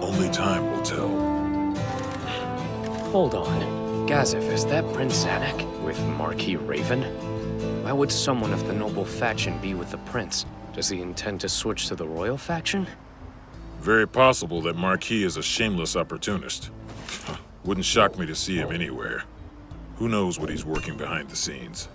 Only time will tell. Hold on. Gazif, is that Prince Zanuck with Marquis Raven? Why would someone of the noble faction be with the prince? Does he intend to switch to the royal faction? Very possible that Marquis is a shameless opportunist. Wouldn't shock me to see him anywhere. Who knows what he's working behind the scenes?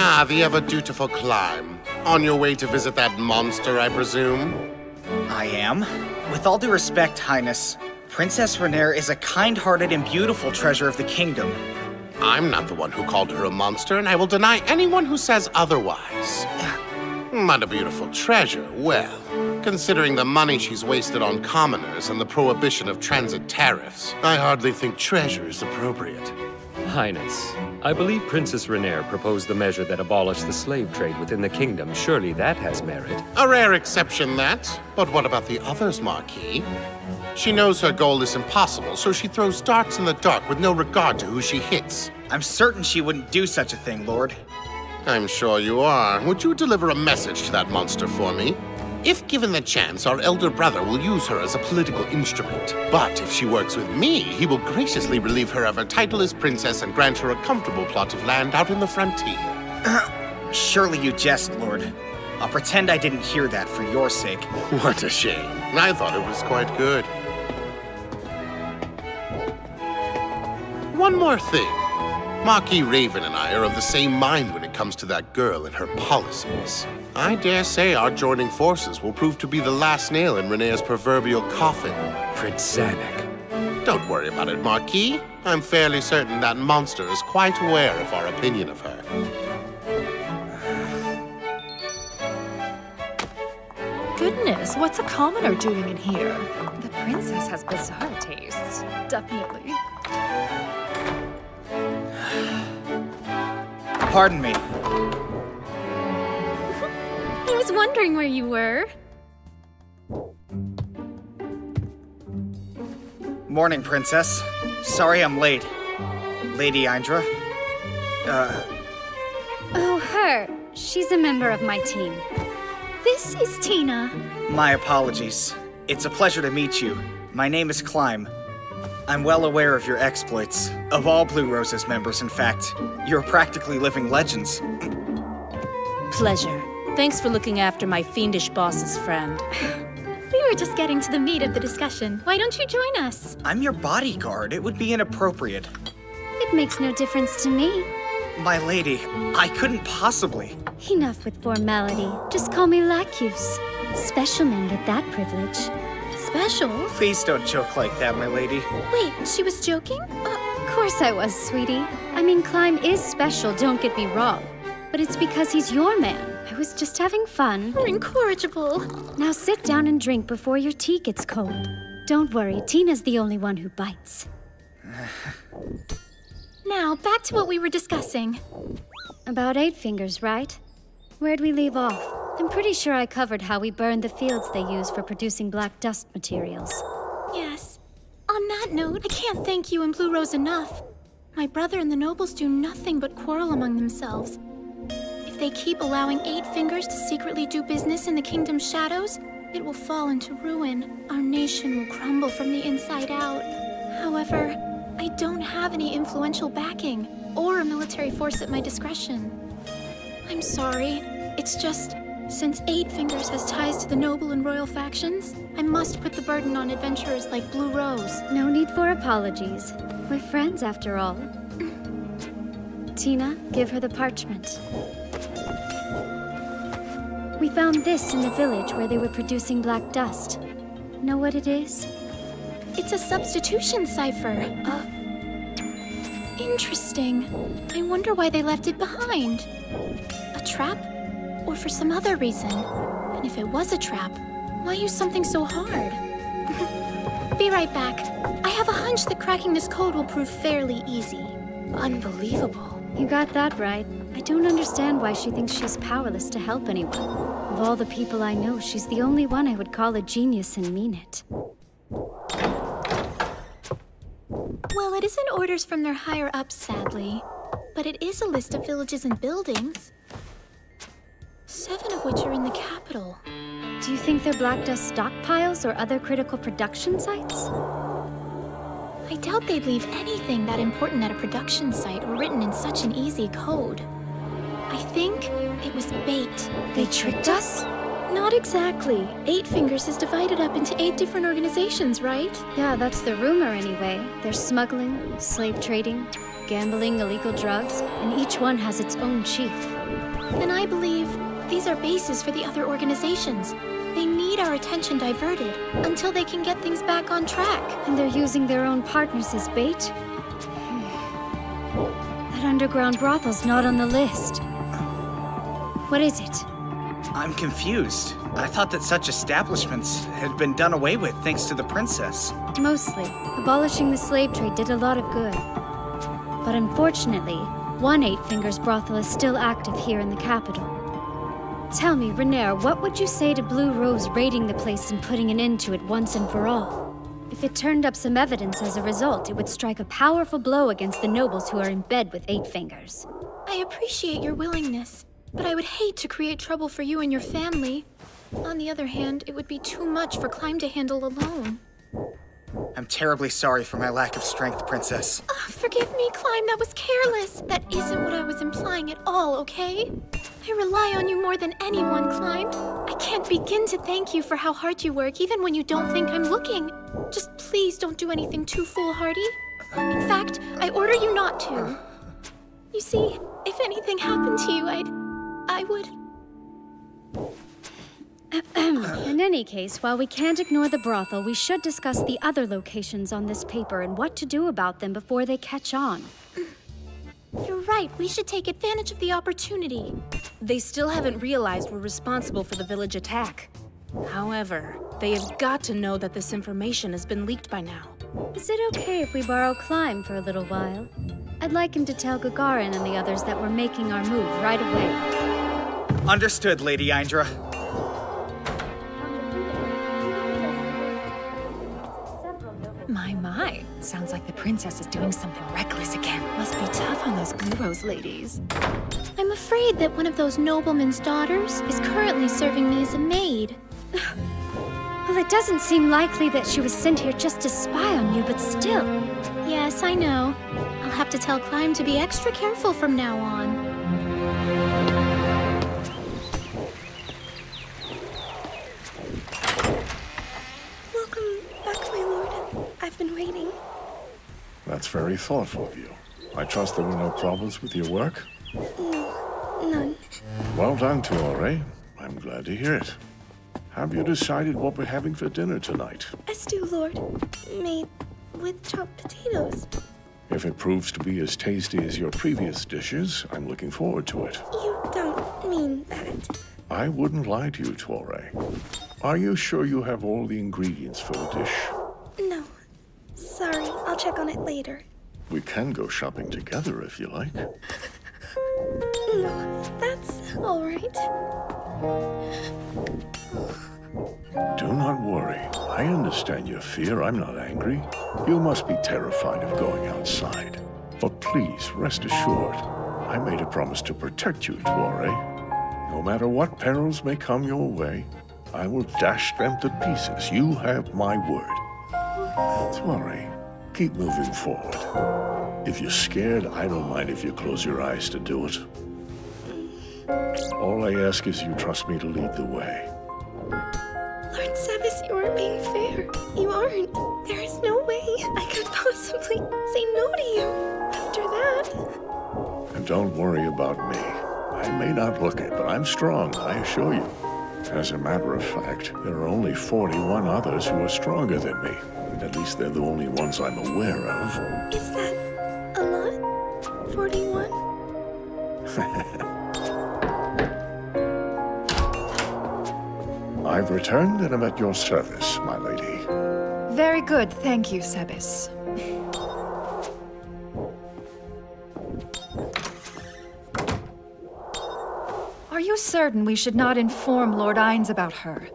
Ah, the ever-dutiful Climb. On your way to visit that monster, I presume? I am. With all due respect, Highness, Princess Renaer is a kind-hearted and beautiful treasure of the kingdom. I'm not the one who called her a monster, and I will deny anyone who says otherwise. But a beautiful treasure, well, considering the money she's wasted on commoners and the prohibition of transit tariffs, I hardly think treasure is appropriate. Highness, I believe Princess Renaer proposed the measure that abolished the slave trade within the kingdom. Surely that has merit. A rare exception, that. But what about the others, Marquis? She knows her goal is impossible, so she throws darts in the dark with no regard to who she hits. I'm certain she wouldn't do such a thing, Lord. I'm sure you are. Would you deliver a message to that monster for me? If given the chance, our elder brother will use her as a political instrument. But if she works with me, he will graciously relieve her of her title as princess and grant her a comfortable plot of land out in the frontier. Surely you jest, Lord. I'll pretend I didn't hear that for your sake. What a shame. I thought it was quite good. One more thing. Marquis Raven and I are of the same mind when it comes to that girl and her policies. I dare say our joining forces will prove to be the last nail in Renaer's proverbial coffin. Prince Zanuck. Don't worry about it, Marquis. I'm fairly certain that monster is quite aware of our opinion of her. Goodness, what's a commoner doing in here? The princess has bizarre tastes. Definitely. Pardon me. I was wondering where you were. Morning, Princess. Sorry I'm late. Lady Indra? Oh, her. She's a member of my team. This is Tina. My apologies. It's a pleasure to meet you. My name is Climb. I'm well aware of your exploits. Of all Blue Rose's members, in fact. You're practically living legends. Pleasure. Thanks for looking after my fiendish boss's friend. We were just getting to the meat of the discussion. Why don't you join us? I'm your bodyguard. It would be inappropriate. It makes no difference to me. My lady, I couldn't possibly. Enough with formality. Just call me Lacuse. Special men get that privilege. Special? Please don't joke like that, my lady. Wait, she was joking? Of course I was, sweetie. I mean, Climb is special, don't get me wrong. But it's because he's your man. I was just having fun. You're incorrigible. Now sit down and drink before your tea gets cold. Don't worry, Tina's the only one who bites. Now, back to what we were discussing. About 8 Fingers, right? Where'd we leave off? I'm pretty sure I covered how we burned the fields they use for producing black dust materials. Yes. On that note, I can't thank you and Blue Rose enough. My brother and the nobles do nothing but quarrel among themselves. If they keep allowing 8 Fingers to secretly do business in the kingdom's shadows, it will fall into ruin. Our nation will crumble from the inside out. However, I don't have any influential backing or a military force at my discretion. I'm sorry. It's just, since 8 Fingers has ties to the noble and royal factions, I must put the burden on adventurers like Blue Rose. No need for apologies. We're friends after all. Tina, give her the parchment. We found this in the village where they were producing black dust. Know what it is? It's a substitution cipher. Interesting. I wonder why they left it behind. A trap? Or for some other reason? And if it was a trap, why use something so hard? Be right back. I have a hunch that cracking this code will prove fairly easy. Unbelievable. You got that right. I don't understand why she thinks she's powerless to help anyone. Of all the people I know, she's the only one I would call a genius and mean it. Well, it isn't orders from their higher-ups, sadly. But it is a list of villages and buildings. 7 of which are in the capital. Do you think they're Black Dust stockpiles or other critical production sites? I doubt they'd leave anything that important at a production site or written in such an easy code. I think it was bait. They tricked us? Not exactly. 8 Fingers is divided up into 8 different organizations, right? Yeah, that's the rumor anyway. There's smuggling, slave trading, gambling, illegal drugs, and each one has its own chief. Then I believe these are bases for the other organizations. They need our attention diverted until they can get things back on track. And they're using their own partners as bait? That underground brothel's not on the list. What is it? I'm confused. I thought that such establishments had been done away with thanks to the princess. Mostly. Abolishing the slave trade did a lot of good. But unfortunately, one 8 Fingers brothel is still active here in the capital. Tell me, Renaer, what would you say to Blue Rose raiding the place and putting an end to it once and for all? If it turned up some evidence as a result, it would strike a powerful blow against the nobles who are in bed with 8 Fingers. I appreciate your willingness, but I would hate to create trouble for you and your family. On the other hand, it would be too much for Climb to handle alone. I'm terribly sorry for my lack of strength, Princess. Forgive me, Climb, that was careless. That isn't what I was implying at all, okay? I rely on you more than anyone, Climb. I can't begin to thank you for how hard you work, even when you don't think I'm looking. Just please don't do anything too foolhardy. In fact, I order you not to. You see, if anything happened to you, I would... In any case, while we can't ignore the brothel, we should discuss the other locations on this paper and what to do about them before they catch on. You're right, we should take advantage of the opportunity. They still haven't realized we're responsible for the village attack. However, they have got to know that this information has been leaked by now. Is it okay if we borrow Climb for a little while? I'd like him to tell Gagarin and the others that we're making our move right away. Understood, Lady Indra. My. Sounds like the princess is doing something reckless again. Must be tough on those Blue Rose ladies. I'm afraid that one of those noblemen's daughters is currently serving me as a maid. Well, it doesn't seem likely that she was sent here just to spy on you, but still. Yes, I know. I'll have to tell Climb to be extra careful from now on. I've been waiting. That's very thoughtful of you. I trust there were no problems with your work? No, none. Well done, Tuore. I'm glad to hear it. Have you decided what we're having for dinner tonight? A stew, Lord. Made with chopped potatoes. If it proves to be as tasty as your previous dishes, I'm looking forward to it. You don't mean that. I wouldn't lie to you, Tuore. Are you sure you have all the ingredients for the dish? No. Sorry, I'll check on it later. We can go shopping together if you like. No, that's all right. Do not worry. I understand your fear. I'm not angry. You must be terrified of going outside. But please, rest assured, I made a promise to protect you, Tuore. No matter what perils may come your way, I will dash them to pieces. You have my word. Tuore, keep moving forward. If you're scared, I don't mind if you close your eyes to do it. All I ask is you trust me to lead the way. Lord Sebas, you aren't being fair. You aren't. There is no way I could possibly say no to you after that. And don't worry about me. I may not look it, but I'm strong, I assure you. As a matter of fact, there are only 41 others who are stronger than me. At least they're the only ones I'm aware of. Is that a lot? 41? I've returned and am at your service, my lady. Very good, thank you, Sebas. Are you certain we should not inform Lord Ainz about her?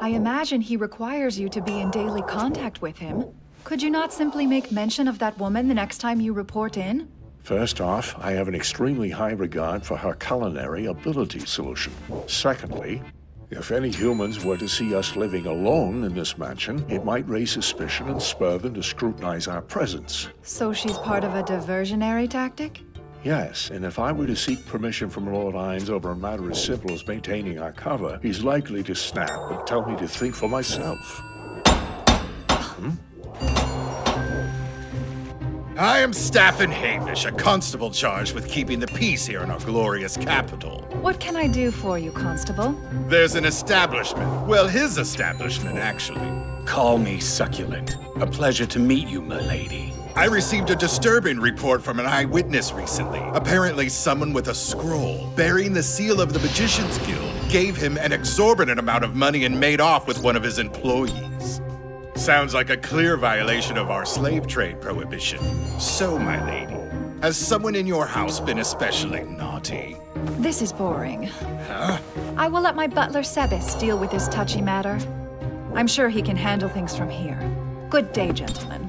I imagine he requires you to be in daily contact with him. Could you not simply make mention of that woman the next time you report in? First off, I have an extremely high regard for her culinary ability solution. Secondly, if any humans were to see us living alone in this mansion, it might raise suspicion and spur them to scrutinize our presence. So she's part of a diversionary tactic? Yes, and if I were to seek permission from Lord Hines over a matter as simple as maintaining our cover, he's likely to snap and tell me to think for myself. I am Staffan Havish, a constable charged with keeping the peace here in our glorious capital. What can I do for you, Constable? There's an establishment. Well, his establishment, actually. Call me Succulent. A pleasure to meet you, my lady. I received a disturbing report from an eyewitness recently. Apparently, someone with a scroll bearing the seal of the Magicians Guild gave him an exorbitant amount of money and made off with one of his employees. Sounds like a clear violation of our slave trade prohibition. So, my lady, has someone in your house been especially naughty? This is boring. Huh? I will let my butler Sebis deal with this touchy matter. I'm sure he can handle things from here. Good day, gentlemen.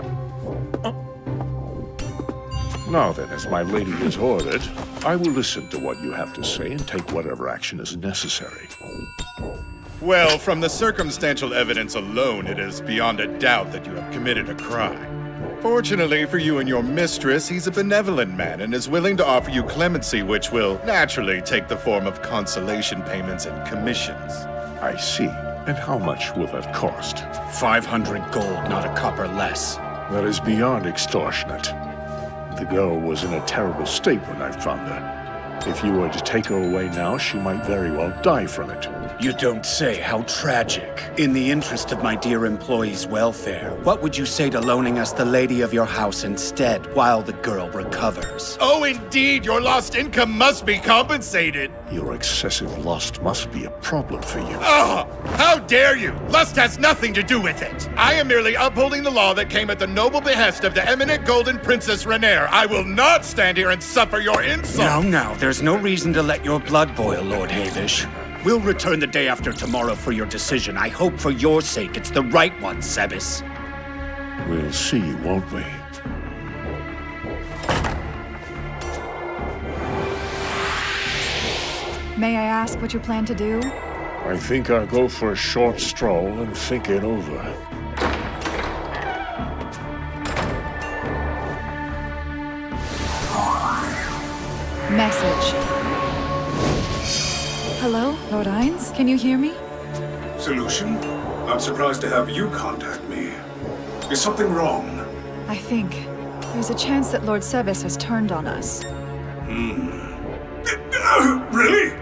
Now then, as my lady has ordered, I will listen to what you have to say and take whatever action is necessary. Well, from the circumstantial evidence alone, it is beyond a doubt that you have committed a crime. Fortunately for you and your mistress, he's a benevolent man and is willing to offer you clemency, which will naturally take the form of consolation payments and commissions. I see. And how much will that cost? 500 gold, not a copper less. That is beyond extortionate. The girl was in a terrible state when I found her. If you were to take her away now, she might very well die from it. You don't say. How tragic. In the interest of my dear employees' welfare, what would you say to loaning us the lady of your house instead while the girl recovers? Oh, indeed! Your lost income must be compensated! Your excessive lust must be a problem for you. Oh! How dare you! Lust has nothing to do with it! I am merely upholding the law that came at the noble behest of the eminent Golden Princess Renaer. I will not stand here and suffer your insult! No, there's no reason to let your blood boil, Lord Havish. We'll return the day after tomorrow for your decision. I hope for your sake it's the right one, Sebis. We'll see, won't we? May I ask what you plan to do? I think I'll go for a short stroll and think it over. Message. Hello, Lord Hines? Can you hear me? Solution? I'm surprised to have you contact me. Is something wrong? I think there's a chance that Lord Sebis has turned on us. Really?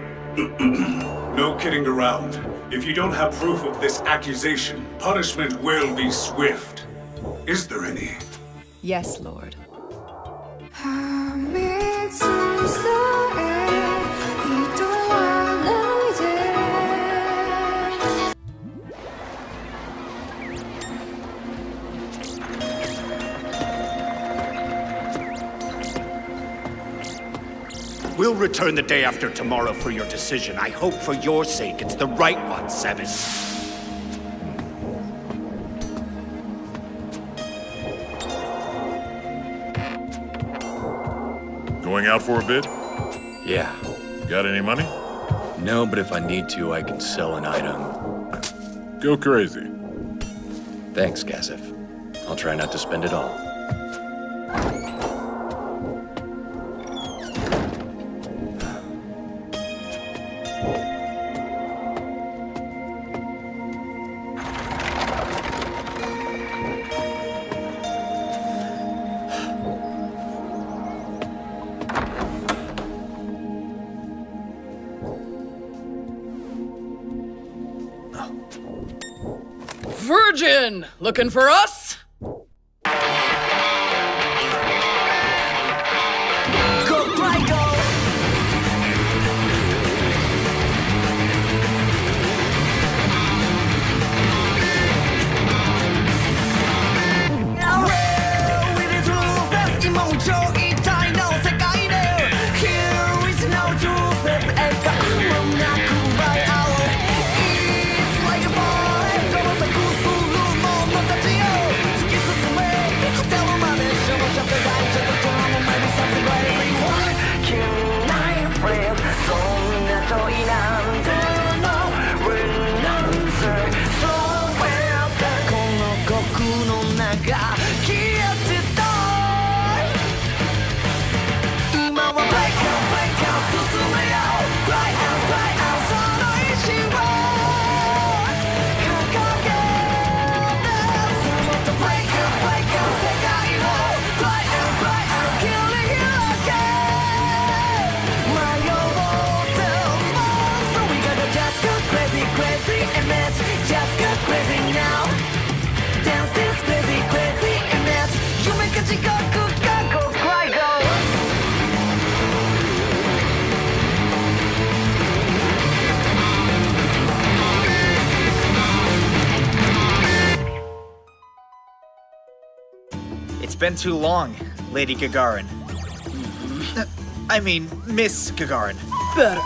No kidding around. If you don't have proof of this accusation, punishment will be swift. Is there any? Yes, Lord. We'll return the day after tomorrow for your decision. I hope for your sake it's the right one, Sebis. Going out for a bit? Yeah. Got any money? No, but if I need to, I can sell an item. Go crazy. Thanks, Gazif. I'll try not to spend it all. Virgin! Looking for us? been too long, Lady Gagarin. I mean, Miss Gagarin. Better.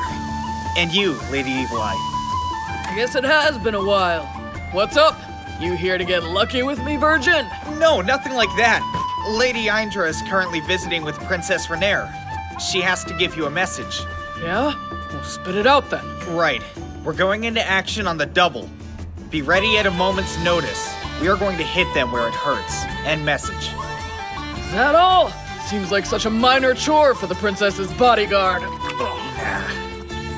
And you, Lady Evil Eye. I guess it has been a while. What's up? You here to get lucky with me, Virgin? No, nothing like that. Lady Indra is currently visiting with Princess Renaer. She has to give you a message. Yeah? Well, spit it out then. Right. We're going into action on the double. Be ready at a moment's notice. We are going to hit them where it hurts. End message. Is that all? Seems like such a minor chore for the princess's bodyguard.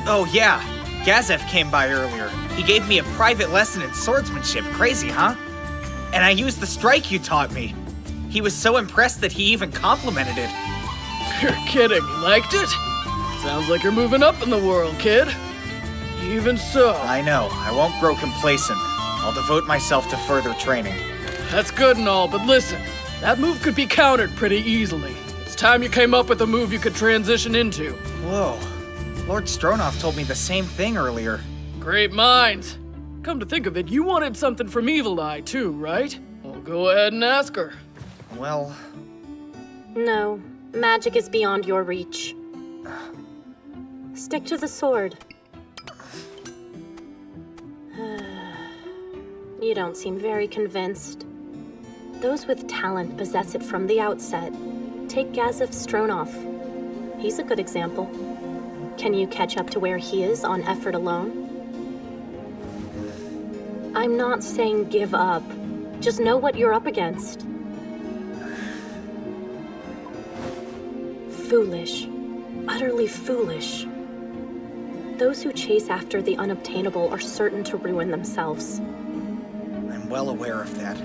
Oh yeah, Gazef came by earlier. He gave me a private lesson in swordsmanship. Crazy, huh? And I used the strike you taught me. He was so impressed that he even complimented it. You're kidding, you liked it? Sounds like you're moving up in the world, kid. Even so. I know, I won't grow complacent. I'll devote myself to further training. That's good and all, but listen, that move could be countered pretty easily. It's time you came up with a move you could transition into. Whoa, Lord Stronov told me the same thing earlier. Great minds. Come to think of it, you wanted something from Evil Eye too, right? Well, go ahead and ask her. Well... No, magic is beyond your reach. Stick to the sword. You don't seem very convinced. Those with talent possess it from the outset. Take Gazef Stronov. He's a good example. Can you catch up to where he is on effort alone? I'm not saying give up. Just know what you're up against. Foolish. Utterly foolish. Those who chase after the unobtainable are certain to ruin themselves. I'm well aware of that.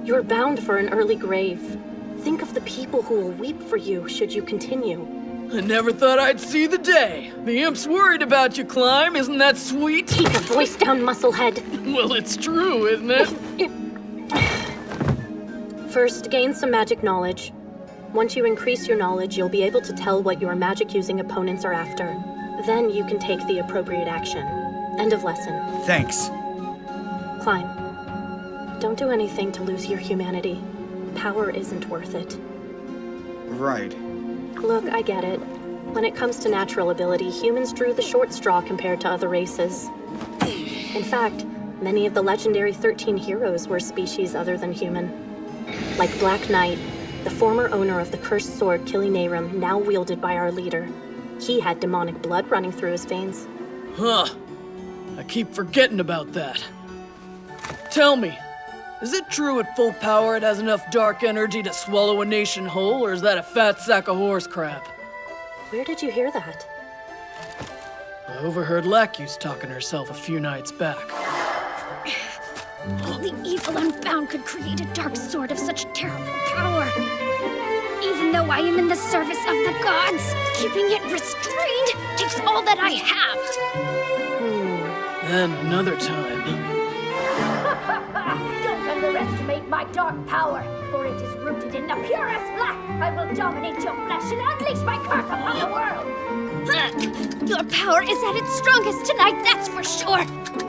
You're bound for an early grave. Think of the people who will weep for you should you continue. I never thought I'd see the day. The imp's worried about you, Climb. Isn't that sweet? Keep your voice down, musclehead. Well, it's true, isn't it? First, gain some magic knowledge. Once you increase your knowledge, you'll be able to tell what your magic-using opponents are after. Then you can take the appropriate action. End of lesson. Thanks. Climb. Don't do anything to lose your humanity. Power isn't worth it. Right. Look, I get it. When it comes to natural ability, humans drew the short straw compared to other races. In fact, many of the legendary 13 heroes were species other than human. Like Black Knight, the former owner of the cursed sword Kili Nayrum, now wielded by our leader. He had demonic blood running through his veins. Huh. I keep forgetting about that. Tell me, is it true at full power it has enough dark energy to swallow a nation whole, or is that a fat sack of horse crap? Where did you hear that? I overheard Lacuse talking to herself a few nights back. Only evil unbound could create a dark sword of such terrible power. Even though I am in the service of the gods, keeping it restrained takes all that I have. Then another time. Don't underestimate my dark power, for it is rooted in the purest black. I will dominate your flesh and unleash my curse upon the world. Your power is at its strongest tonight, that's for sure.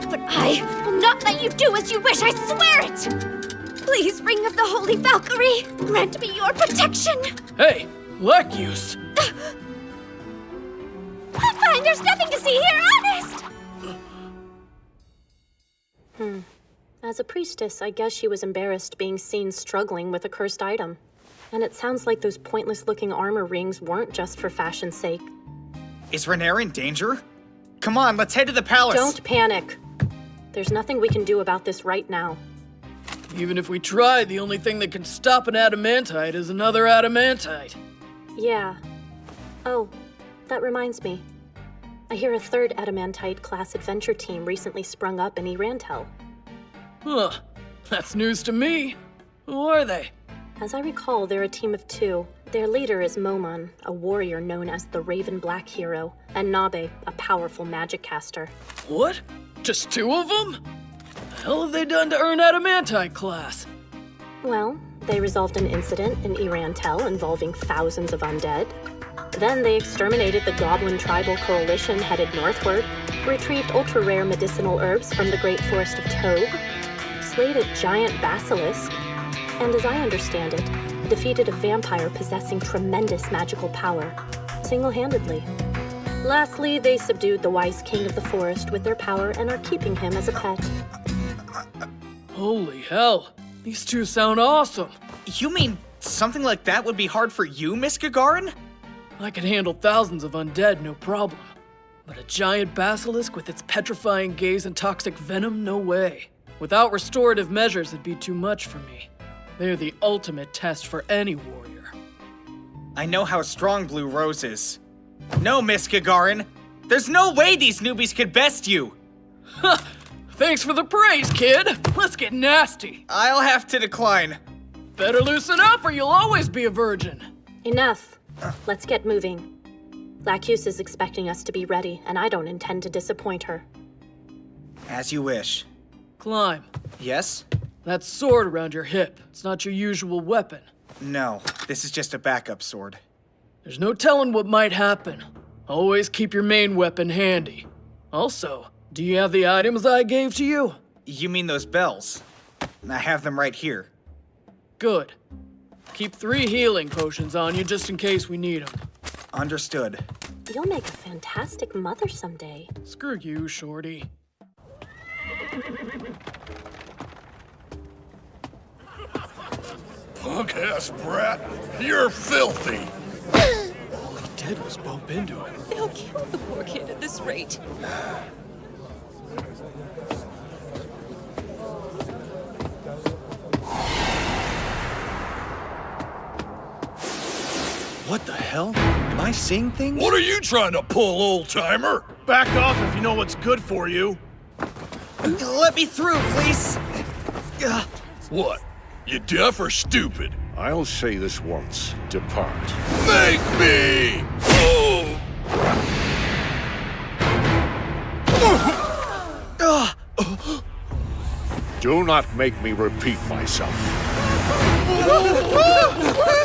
But I will not let you do as you wish, I swear it! Please, Ring of the Holy Valkyrie, grant me your protection! Hey, Lacuse! Fine, there's nothing to see here, honest! As a priestess, I guess she was embarrassed being seen struggling with a cursed item. And it sounds like those pointless-looking armor rings weren't just for fashion's sake. Is Renaer in danger? Come on, let's head to the palace! Don't panic. There's nothing we can do about this right now. Even if we try, the only thing that can stop an adamantite is another adamantite. Yeah. Oh, that reminds me. I hear a third adamantite-class adventure team recently sprung up in Erantel. Huh. That's news to me. Who are they? As I recall, they're a team of 2. Their leader is Momon, a warrior known as the Raven Black Hero, and Nabe, a powerful magic caster. What? Just 2 of them? The hell have they done to earn adamantite class? Well, they resolved an incident in Erantel involving thousands of undead. Then they exterminated the Goblin Tribal Coalition headed northward, retrieved ultra-rare medicinal herbs from the Great Forest of Togue, slayed a giant basilisk, and as I understand it, defeated a vampire possessing tremendous magical power, single-handedly. Lastly, they subdued the wise king of the forest with their power and are keeping him as a pet. Holy hell, these two sound awesome. You mean something like that would be hard for you, Miss Gagarin? I could handle thousands of undead, no problem. But a giant basilisk with its petrifying gaze and toxic venom, no way. Without restorative measures, it'd be too much for me. They're the ultimate test for any warrior. I know how strong Blue Rose is. No, Miss Gagarin! There's no way these newbies could best you! Thanks for the praise, kid! Let's get nasty! I'll have to decline. Better loosen up or you'll always be a virgin. Enough. Let's get moving. Lacuse is expecting us to be ready, and I don't intend to disappoint her. As you wish. Climb. Yes? That sword around your hip. It's not your usual weapon. No, this is just a backup sword. There's no telling what might happen. Always keep your main weapon handy. Also, do you have the items I gave to you? You mean those bells? I have them right here. Good. Keep 3 healing potions on you just in case we need them. Understood. You'll make a fantastic mother someday. Screw you, Shorty. Punk-ass brat, you're filthy! All he did was bump into him. They'll kill the poor kid at this rate. What the hell? Am I seeing things? What are you trying to pull, old-timer? Back off if you know what's good for you. Let me through, please! What? You deaf or stupid? I'll say this once. Depart. Make me! Oh! Do not make me repeat myself.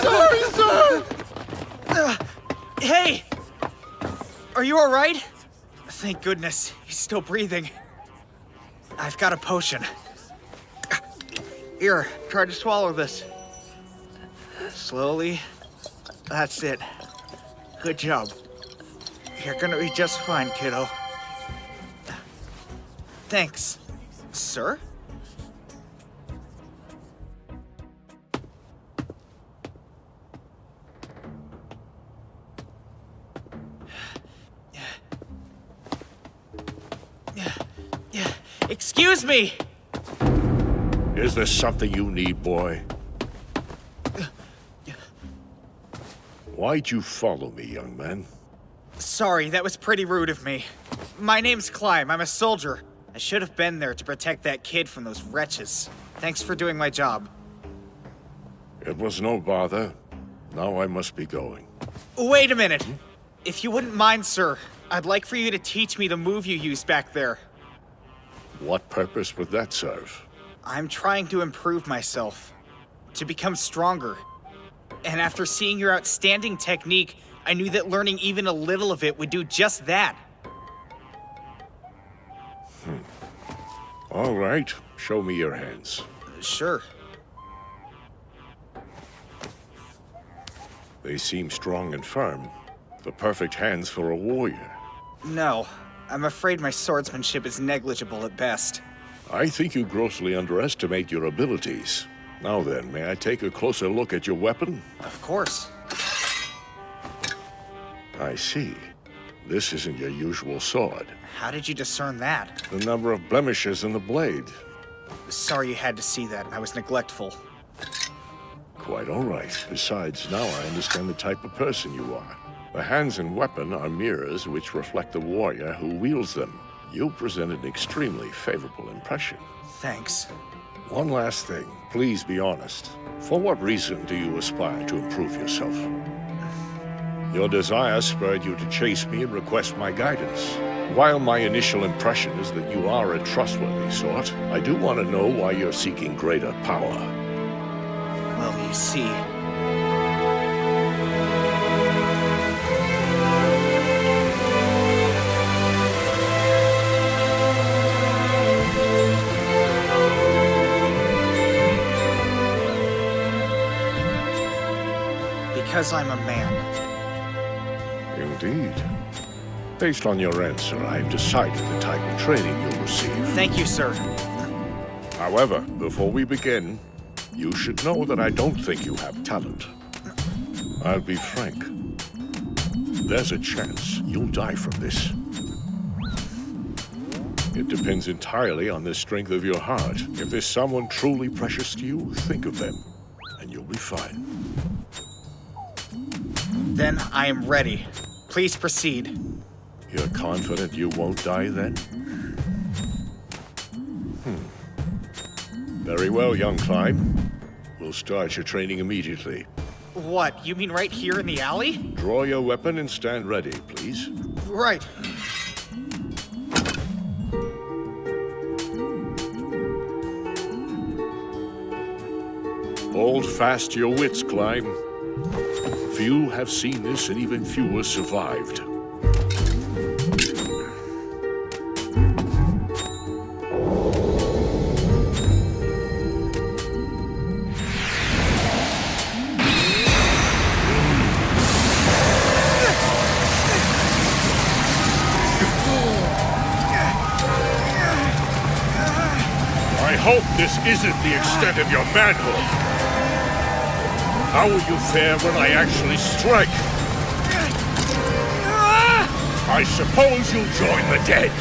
Sorry, sir! Hey! Are you alright? Thank goodness, he's still breathing. I've got a potion. Here, try to swallow this. Slowly. That's it. Good job. You're gonna be just fine, kiddo. Thanks. Sir? Excuse me! Is this something you need, boy? Why'd you follow me, young man? Sorry, that was pretty rude of me. My name's Climb. I'm a soldier. I should have been there to protect that kid from those wretches. Thanks for doing my job. It was no bother. Now I must be going. Wait a minute. If you wouldn't mind, sir, I'd like for you to teach me the move you used back there. What purpose would that serve? I'm trying to improve myself, to become stronger. And after seeing your outstanding technique, I knew that learning even a little of it would do just that. All right, show me your hands. Sure. They seem strong and firm. The perfect hands for a warrior. No, I'm afraid my swordsmanship is negligible at best. I think you grossly underestimate your abilities. Now then, may I take a closer look at your weapon? Of course. I see. This isn't your usual sword. How did you discern that? The number of blemishes in the blade. Sorry you had to see that. I was neglectful. Quite all right. Besides, now I understand the type of person you are. The hands and weapon are mirrors which reflect the warrior who wields them. You present an extremely favorable impression. Thanks. One last thing. Please be honest. For what reason do you aspire to improve yourself? Your desire spurred you to chase me and request my guidance. While my initial impression is that you are a trustworthy sort, I do want to know why you're seeking greater power. Well, you see... because I'm a man. Indeed. Based on your answer, I've decided the type of training you'll receive. Thank you, sir. However, before we begin, you should know that I don't think you have talent. I'll be frank. There's a chance you'll die from this. It depends entirely on the strength of your heart. If there's someone truly precious to you, think of them, and you'll be fine. Then I am ready. Please proceed. You're confident you won't die then? Very well, young Climb. We'll start your training immediately. What, you mean right here in the alley? Draw your weapon and stand ready, please. Right. Hold fast your wits, Climb. Few have seen this, and even fewer survived. I hope this isn't the extent of your manhood. How will you fare when I actually strike? I suppose you'll join the dead.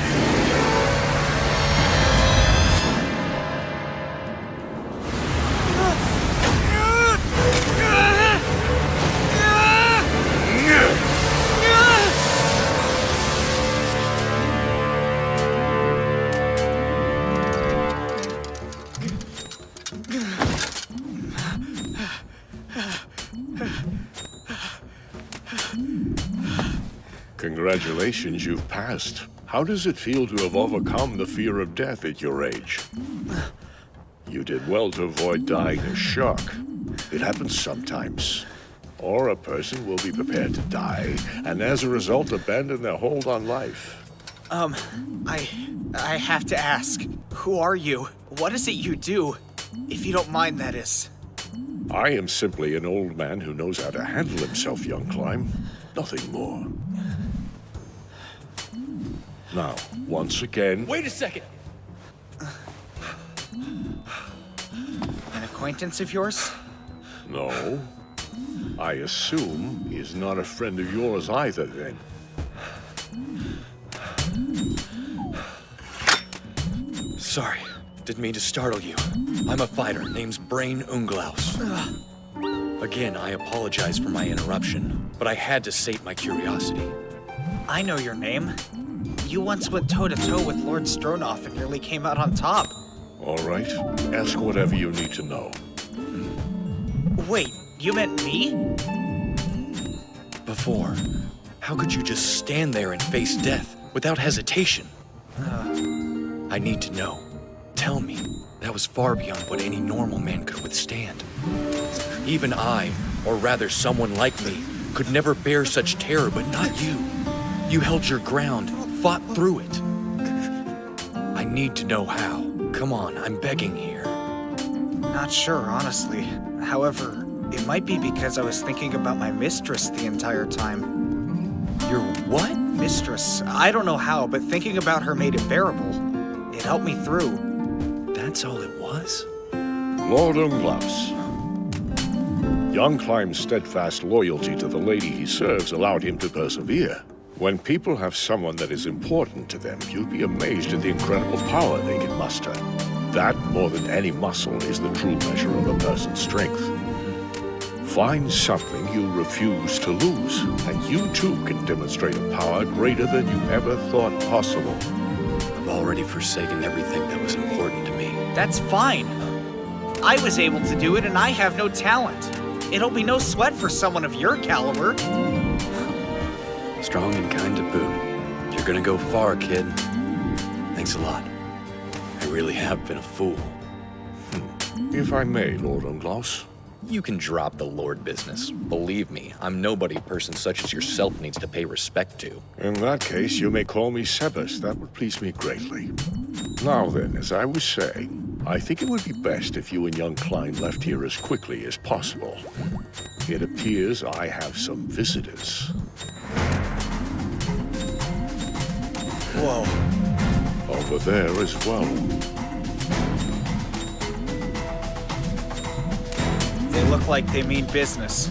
Congratulations, you've passed. How does it feel to have overcome the fear of death at your age? You did well to avoid dying of shock. It happens sometimes. Or a person will be prepared to die, and as a result abandon their hold on life. I have to ask, who are you? What is it you do? If you don't mind, that is. I am simply an old man who knows how to handle himself, young Climb. Nothing more. Now, once again... Wait a second! An acquaintance of yours? No. I assume he's not a friend of yours either, then. Sorry, didn't mean to startle you. I'm a fighter, name's Brain Unglaus. Again, I apologize for my interruption, but I had to sate my curiosity. I know your name. You once went toe-to-toe with Lord Stronov and nearly came out on top. All right. Ask whatever you need to know. Wait, you meant me? Before, how could you just stand there and face death without hesitation? I need to know. Tell me. That was far beyond what any normal man could withstand. Even I, or rather someone like me, could never bear such terror, but not you. You held your ground, fought through it. I need to know how. Come on, I'm begging here. Not sure, honestly. However, it might be because I was thinking about my mistress the entire time. Your what? Mistress. I don't know how, but thinking about her made it bearable. It helped me through. That's all it was? Lord Unglaus. Young Climb's steadfast loyalty to the lady he serves allowed him to persevere. When people have someone that is important to them, you'd be amazed at the incredible power they can muster. That, more than any muscle, is the true measure of a person's strength. Find something you refuse to lose, and you too can demonstrate a power greater than you ever thought possible. I've already forsaken everything that was important to me. That's fine. I was able to do it, and I have no talent. It'll be no sweat for someone of your caliber. Strong and kind to boot. You're gonna go far, kid. Thanks a lot. I really have been a fool. If I may, Lord Unglaus. You can drop the Lord business. Believe me, I'm nobody a person such as yourself needs to pay respect to. In that case, you may call me Sebas. That would please me greatly. Now then, as I was saying, I think it would be best if you and young Klein left here as quickly as possible. It appears I have some visitors. Whoa. Over there as well. They look like they mean business.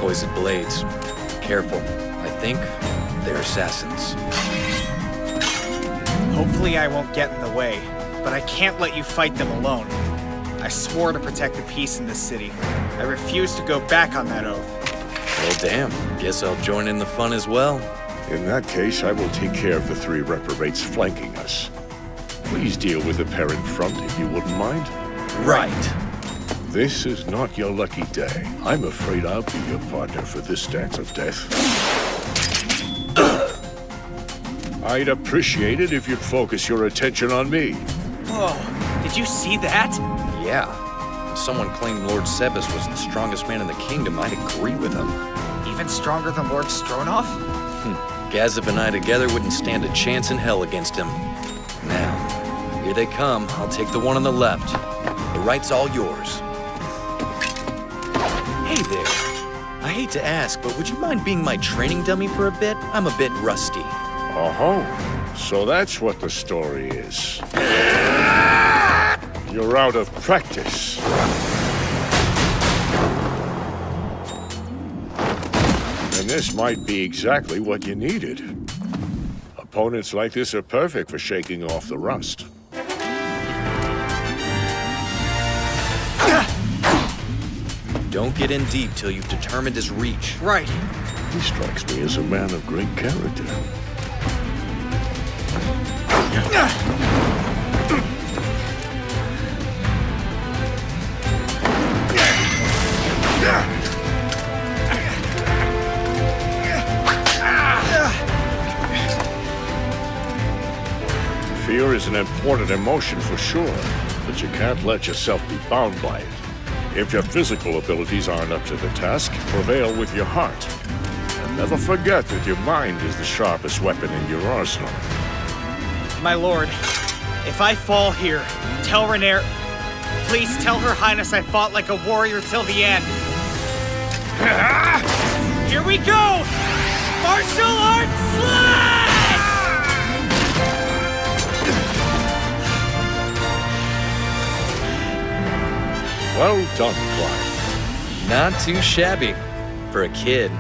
Poisoned blades. Careful. I think they're assassins. Hopefully I won't get in the way, but I can't let you fight them alone. I swore to protect the peace in this city. I refuse to go back on that oath. Well, damn. Guess I'll join in the fun as well. In that case, I will take care of the 3 reprobates flanking us. Please deal with the pair in front, if you wouldn't mind. Right. This is not your lucky day. I'm afraid I'll be your partner for this dance of death. I'd appreciate it if you'd focus your attention on me. Whoa, did you see that? Yeah. If someone claimed Lord Sebas was the strongest man in the kingdom, I'd agree with him. Even stronger than Lord Stronov? Gazif and I together wouldn't stand a chance in hell against him. Now, here they come. I'll take the one on the left. The right's all yours. Hey there. I hate to ask, but would you mind being my training dummy for a bit? I'm a bit rusty. Oh, so that's what the story is. You're out of practice. And this might be exactly what you needed. Opponents like this are perfect for shaking off the rust. Don't get in deep till you've determined his reach. Right. He strikes me as a man of great character. Fear is an important emotion for sure, but you can't let yourself be bound by it. If your physical abilities aren't up to the task, prevail with your heart. And never forget that your mind is the sharpest weapon in your arsenal. My lord, if I fall here, tell Renaer... Please tell Her Highness I fought like a warrior till the end. Here we go! Martial arts slash! Well done, Clive. Not too shabby for a kid.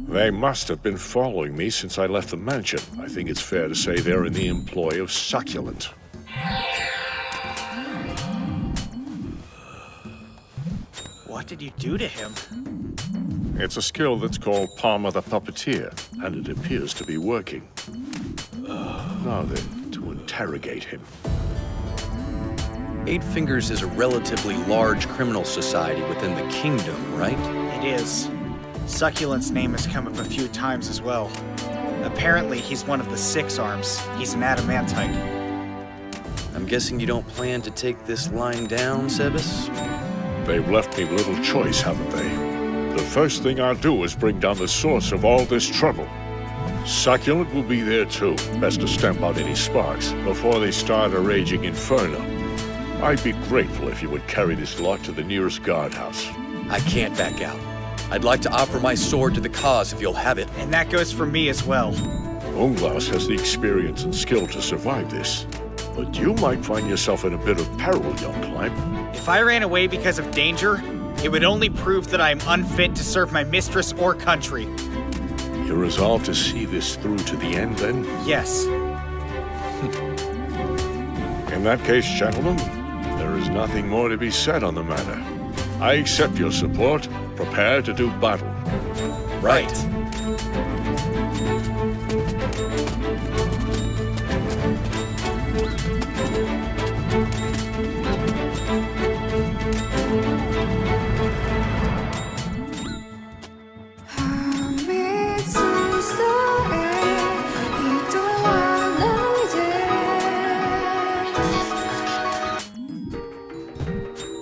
They must have been following me since I left the mansion. I think it's fair to say they're in the employ of Succulent. What did you do to him? It's a skill that's called Palmer the Puppeteer, and it appears to be working. Now then, to interrogate him. 8 Fingers is a relatively large criminal society within the kingdom, right? It is. Succulent's name has come up a few times as well. Apparently, he's one of the 6 Arms. He's an adamantite. I'm guessing you don't plan to take this line down, Sebas? They've left me little choice, haven't they? The first thing I'll do is bring down the source of all this trouble. Succulent will be there too. Best to stamp out any sparks before they start a raging inferno. I'd be grateful if you would carry this lot to the nearest guardhouse. I can't back out. I'd like to offer my sword to the cause if you'll have it. And that goes for me as well. Unglass has the experience and skill to survive this. But you might find yourself in a bit of peril, young Climb. If I ran away because of danger, it would only prove that I am unfit to serve my mistress or country. You're resolved to see this through to the end, then? Yes. In that case, gentlemen, there is nothing more to be said on the matter. I accept your support. Prepare to do battle. Right.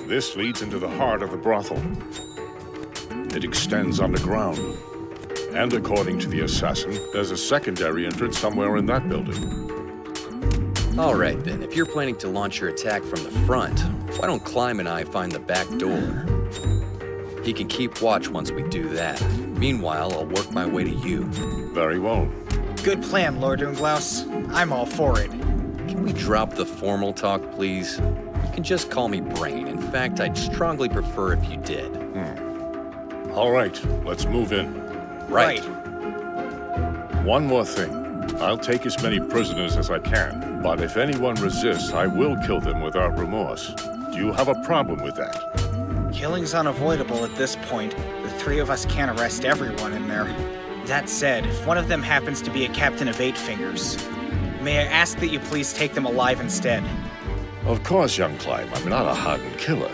This leads into the heart of the brothel. It extends underground. And according to the assassin, there's a secondary entrance somewhere in that building. All right, then. If you're planning to launch your attack from the front, Why don't Climb and I find the back door? He can keep watch once we do that. Meanwhile, I'll work my way to you. Very well. Good plan, Lord Unglaus. I'm all for it. Can we drop the formal talk, please? You can just call me Brain. In fact, I'd strongly prefer if you did. All right, let's move in. Right. One more thing. I'll take as many prisoners as I can, but if anyone resists, I will kill them without remorse. Do you have a problem with that? Killing's unavoidable at this point. The three of us can't arrest everyone in there. That said, if one of them happens to be a captain of Eight Fingers, may I ask that you please take them alive instead? Of course, young Climb. I'm not a hardened killer.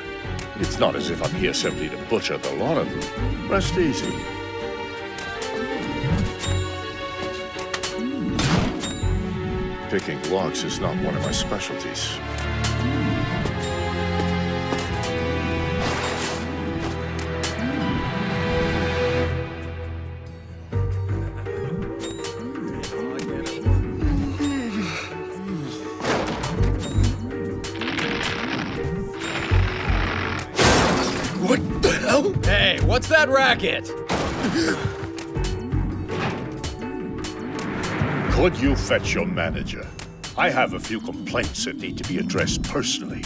It's not as if I'm here simply to butcher the lot of them. Rest easy. Picking locks is not one of my specialties. What the hell? Hey, what's that racket? Could you fetch your manager? I have a few complaints that need to be addressed personally.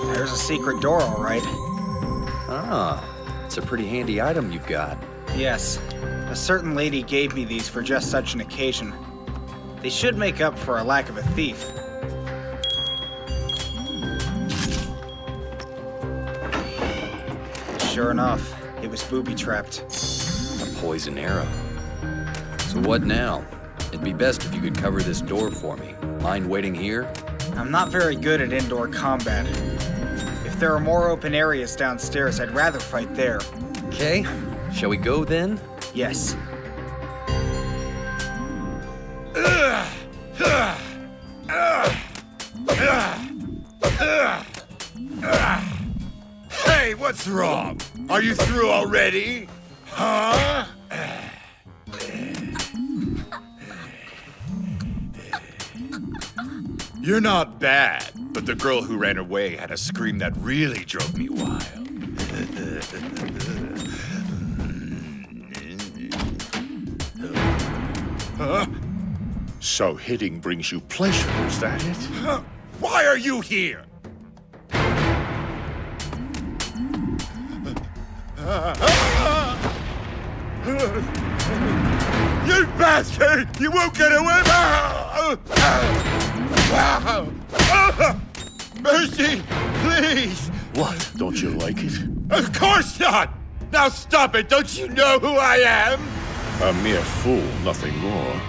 There's a secret door, all right. Ah, it's a pretty handy item you've got. Yes. A certain lady gave me these for just such an occasion. They should make up for a lack of a thief. Sure enough, it was booby-trapped. A poison arrow. So what now? It'd be best if you could cover this door for me. Mind waiting here? I'm not very good at indoor combat. If there are more open areas downstairs, I'd rather fight there. Okay. Shall we go then? Yes. Hey, what's wrong? Are you through already? Huh? You're not bad, but the girl who ran away had a scream that really drove me wild. Huh? So hitting brings you pleasure, is that it? Why are you here? You bastard! You won't get away! Mercy, please! What? Don't you like it? Of course not! Now stop it! Don't you know who I am? A mere fool, nothing more.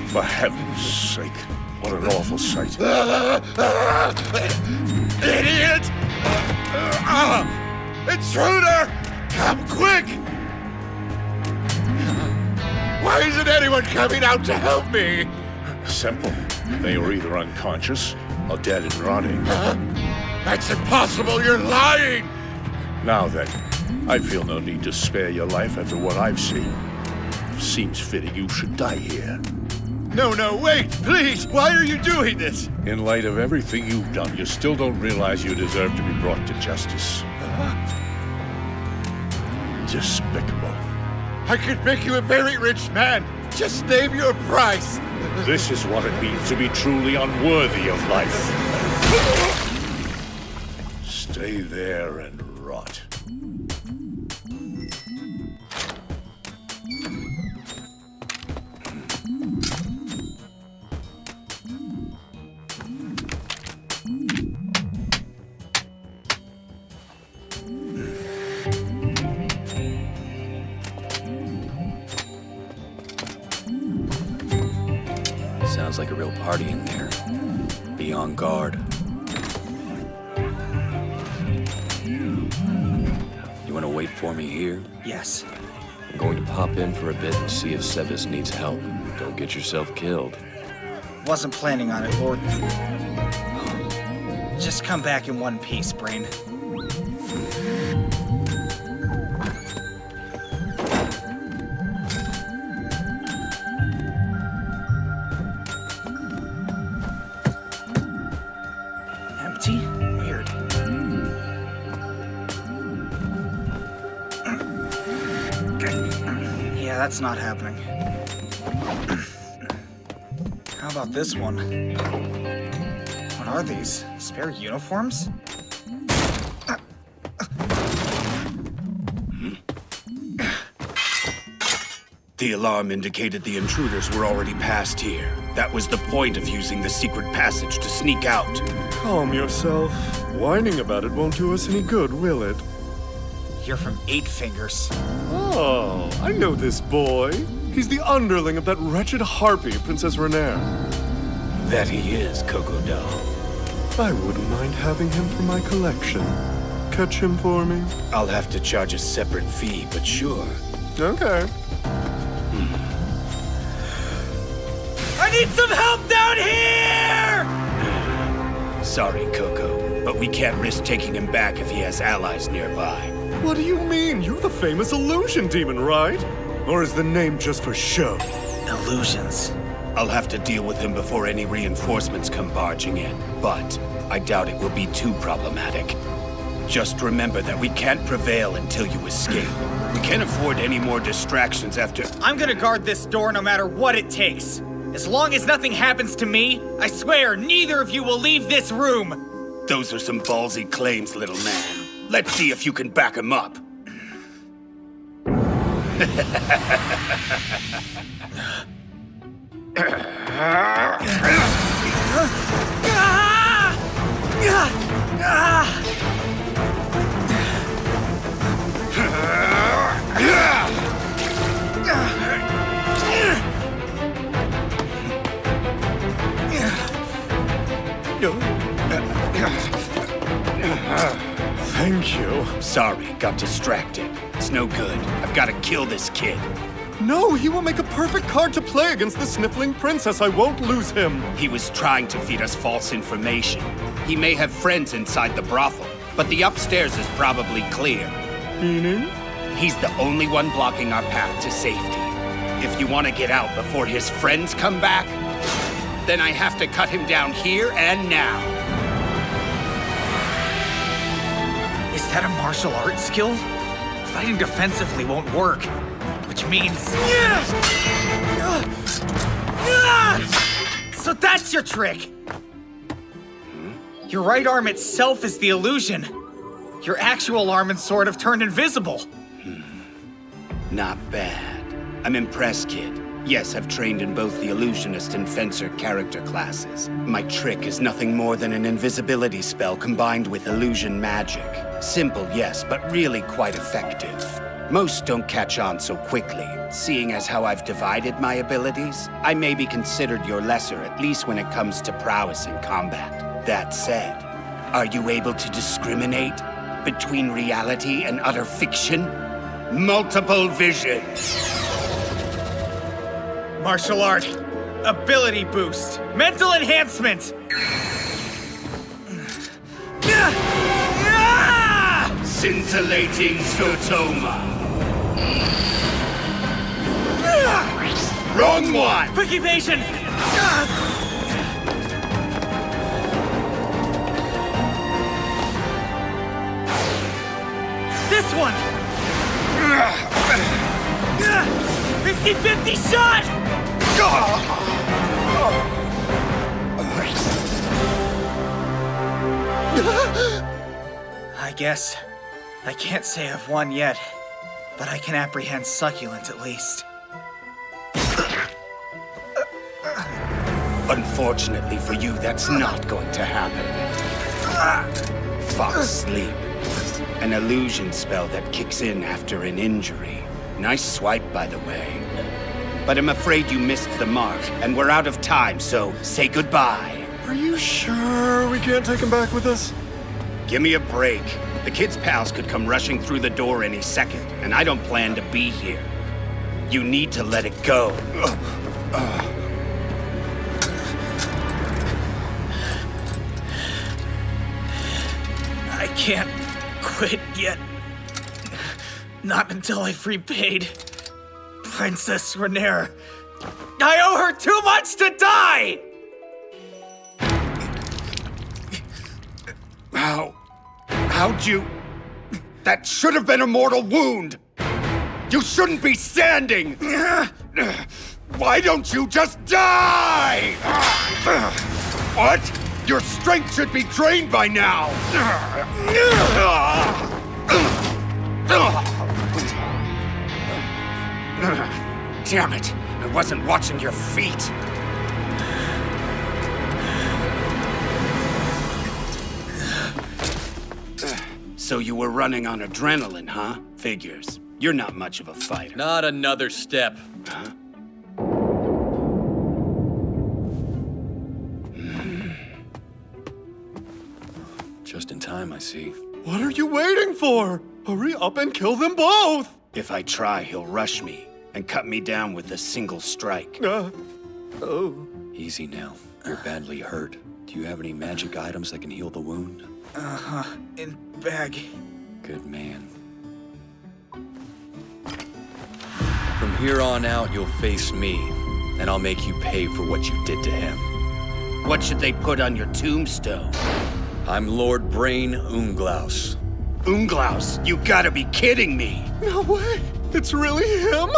For heaven's sake, what an awful sight. Idiot! Intruder! Come quick! Why isn't anyone coming out to help me? Simple. They were either unconscious or dead and rotting. That's impossible, you're lying! Now then, I feel no need to spare your life after what I've seen. Seems fitting you should die here. No, wait, please! Why are you doing this? In light of everything you've done, you still don't realize you deserve to be brought to justice. Despicable. I could make you a very rich man. Just name your price. This is what it means to be truly unworthy of life. Stay there and rot. Sounds like a real party in there. Be on guard. You want to wait for me here? Yes. I'm going to pop in for a bit and see if Sevis needs help. Don't get yourself killed. Wasn't planning on it, Lord. Just come back in one piece, Brain. Empty? Weird. Yeah, that's not happening. How about this one? What are these? Spare uniforms? The alarm indicated the intruders were already past here. That was the point of using the secret passage to sneak out. Calm yourself. Whining about it won't do us any good, will it? You're from Eight Fingers. Oh, I know this boy. He's the underling of that wretched harpy, Princess Renair. That he is, Crocodile. I wouldn't mind having him for my collection. Catch him for me? I'll have to charge a separate fee, but sure. Okay. I need some help down here! Sorry, Coco, but we can't risk taking him back if he has allies nearby. What do you mean? You're the famous illusion demon, right? Or is the name just for show? Illusions. I'll have to deal with him before any reinforcements come barging in, but I doubt it will be too problematic. Just remember that we can't prevail until you escape. We can't afford any more distractions after— I'm gonna guard this door no matter what it takes. As long as nothing happens to me, I swear neither of you will leave this room. Those are some ballsy claims, little man. Let's see if you can back him up. Thank you. Sorry, got distracted. It's no good. I've got to kill this kid. No, he will make a perfect card to play against the sniffling princess. I won't lose him. He was trying to feed us false information. He may have friends inside the brothel, but the upstairs is probably clear. Meaning? He's the only one blocking our path to safety. If you want to get out before his friends come back, then I have to cut him down here and now. Is that a martial arts skill? Fighting defensively won't work, which means... So that's your trick! Your right arm itself is the illusion. Your actual arm and sword have turned invisible. Not bad. I'm impressed, kid. Yes, I've trained in both the illusionist and fencer character classes. My trick is nothing more than an invisibility spell combined with illusion magic. Simple, yes, but really quite effective. Most don't catch on so quickly. Seeing as how I've divided my abilities, I may be considered your lesser, at least when it comes to prowess in combat. That said, are you able to discriminate between reality and utter fiction? Multiple vision. Martial art. Ability boost. Mental enhancement. Scintillating Scotoma. Wrong one! Quick evasion! This one! 50-50 shot! I guess I can't say I've won yet, but I can apprehend Succulent at least. Unfortunately for you, that's not going to happen. Fox Sleep. An illusion spell that kicks in after an injury. Nice swipe, by the way. But I'm afraid you missed the mark, and we're out of time, so say goodbye. Are you sure we can't take him back with us? Give me a break. The kid's pals could come rushing through the door any second, and I don't plan to be here. You need to let it go. I can't quit yet. Not until I've repaid Princess Renaer. I owe her too much to die! How'd you... That should have been a mortal wound! You shouldn't be standing! Why don't you just die? What? Your strength should be drained by now! Damn it! I wasn't watching your feet! So you were running on adrenaline, huh? Figures. You're not much of a fighter. Not another step. Huh? Just in time, I see. What are you waiting for? Hurry up and kill them both! If I try, he'll rush me and cut me down with a single strike. Easy now. You're badly hurt. Do you have any magic items that can heal the wound? Uh-huh. In bag. Good man. From here on out, you'll face me, and I'll make you pay for what you did to him. What should they put on your tombstone? I'm Lord Brain Unglaus. Unglaus? You gotta be kidding me! No way! It's really him?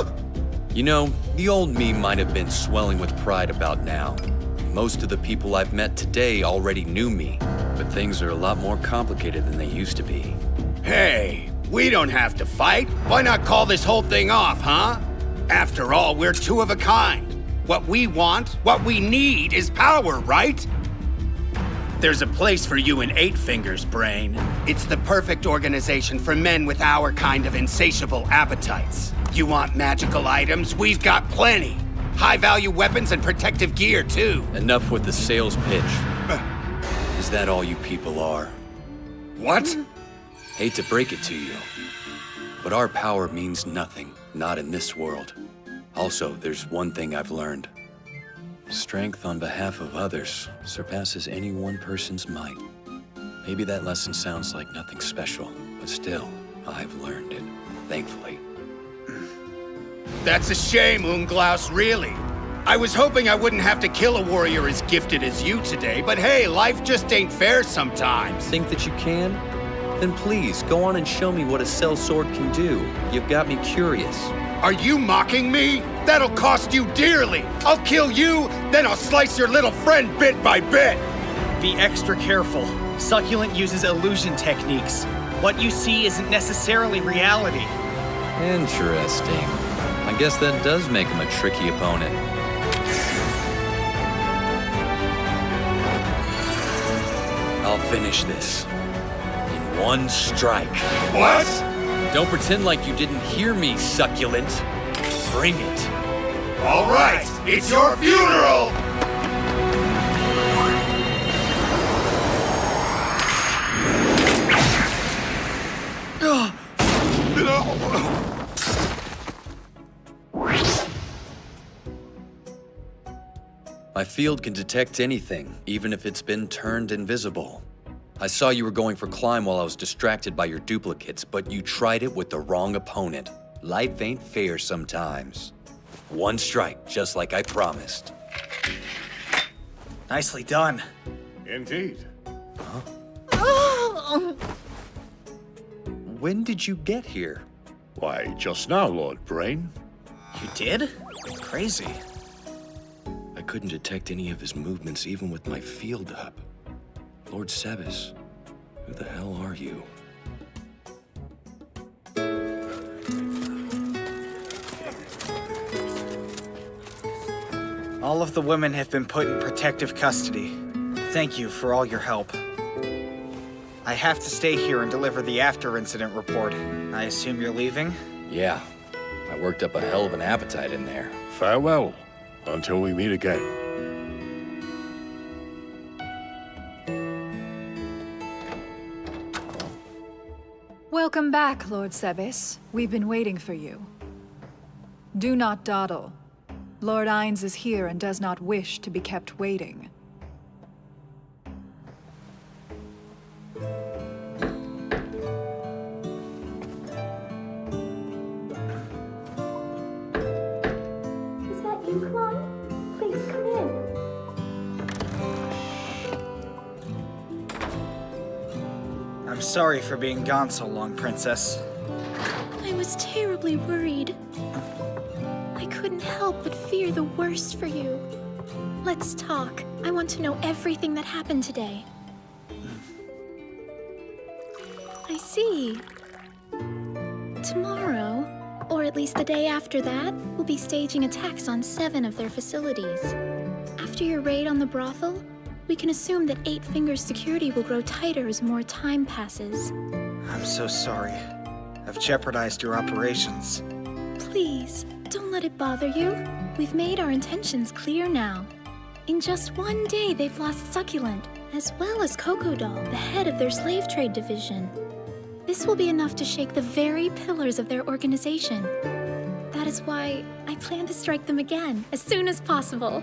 You know, the old me might have been swelling with pride about now. Most of the people I've met today already knew me, but things are a lot more complicated than they used to be. Hey, we don't have to fight. Why not call this whole thing off, huh? After all, we're two of a kind. What we want, what we need is power, right? There's a place for you in Eight Fingers, Brain. It's the perfect organization for men with our kind of insatiable appetites. You want magical items? We've got plenty. High-value weapons and protective gear, too. Enough with the sales pitch. Is that all you people are? What? Hate to break it to you, but our power means nothing, not in this world. Also, there's one thing I've learned. Strength on behalf of others surpasses any one person's might. Maybe that lesson sounds like nothing special, but still, I've learned it, thankfully. That's a shame, Unglaus, really. I was hoping I wouldn't have to kill a warrior as gifted as you today, but hey, life just ain't fair sometimes. Think that you can? Then please, go on and show me what a sellsword can do. You've got me curious. Are you mocking me? That'll cost you dearly. I'll kill you, then I'll slice your little friend bit by bit. Be extra careful. Succulent uses illusion techniques. What you see isn't necessarily reality. Interesting. I guess that does make him a tricky opponent. I'll finish this in one strike. What? Don't pretend like you didn't hear me, Succulent. Bring it. All right, it's your funeral! My field can detect anything, even if it's been turned invisible. I saw you were going for climb while I was distracted by your duplicates, but you tried it with the wrong opponent. Life ain't fair sometimes. One strike, just like I promised. Nicely done. Indeed. When did you get here? Why, just now, Lord Brain. You did? Crazy. I couldn't detect any of his movements even with my field up. Lord Sebas, who the hell are you? All of the women have been put in protective custody. Thank you for all your help. I have to stay here and deliver the after-incident report. I assume you're leaving? Yeah, I worked up a hell of an appetite in there. Farewell, until we meet again. Welcome back, Lord Sebas. We've been waiting for you. Do not dawdle. Lord Ainz is here and does not wish to be kept waiting. Is that you, Clyde? Please come in. I'm sorry for being gone so long, Princess. I was terribly worried. I couldn't help but fear the worst for you. Let's talk. I want to know everything that happened today. I see. Tomorrow, or at least the day after that, we'll be staging attacks on 7 of their facilities. After your raid on the brothel, we can assume that 8 Fingers security will grow tighter as more time passes. I'm so sorry. I've jeopardized your operations. Please, don't let it bother you. We've made our intentions clear now. In just one day, they've lost Succulent, as well as Kokodal, the head of their slave trade division. This will be enough to shake the very pillars of their organization. That is why I plan to strike them again, as soon as possible.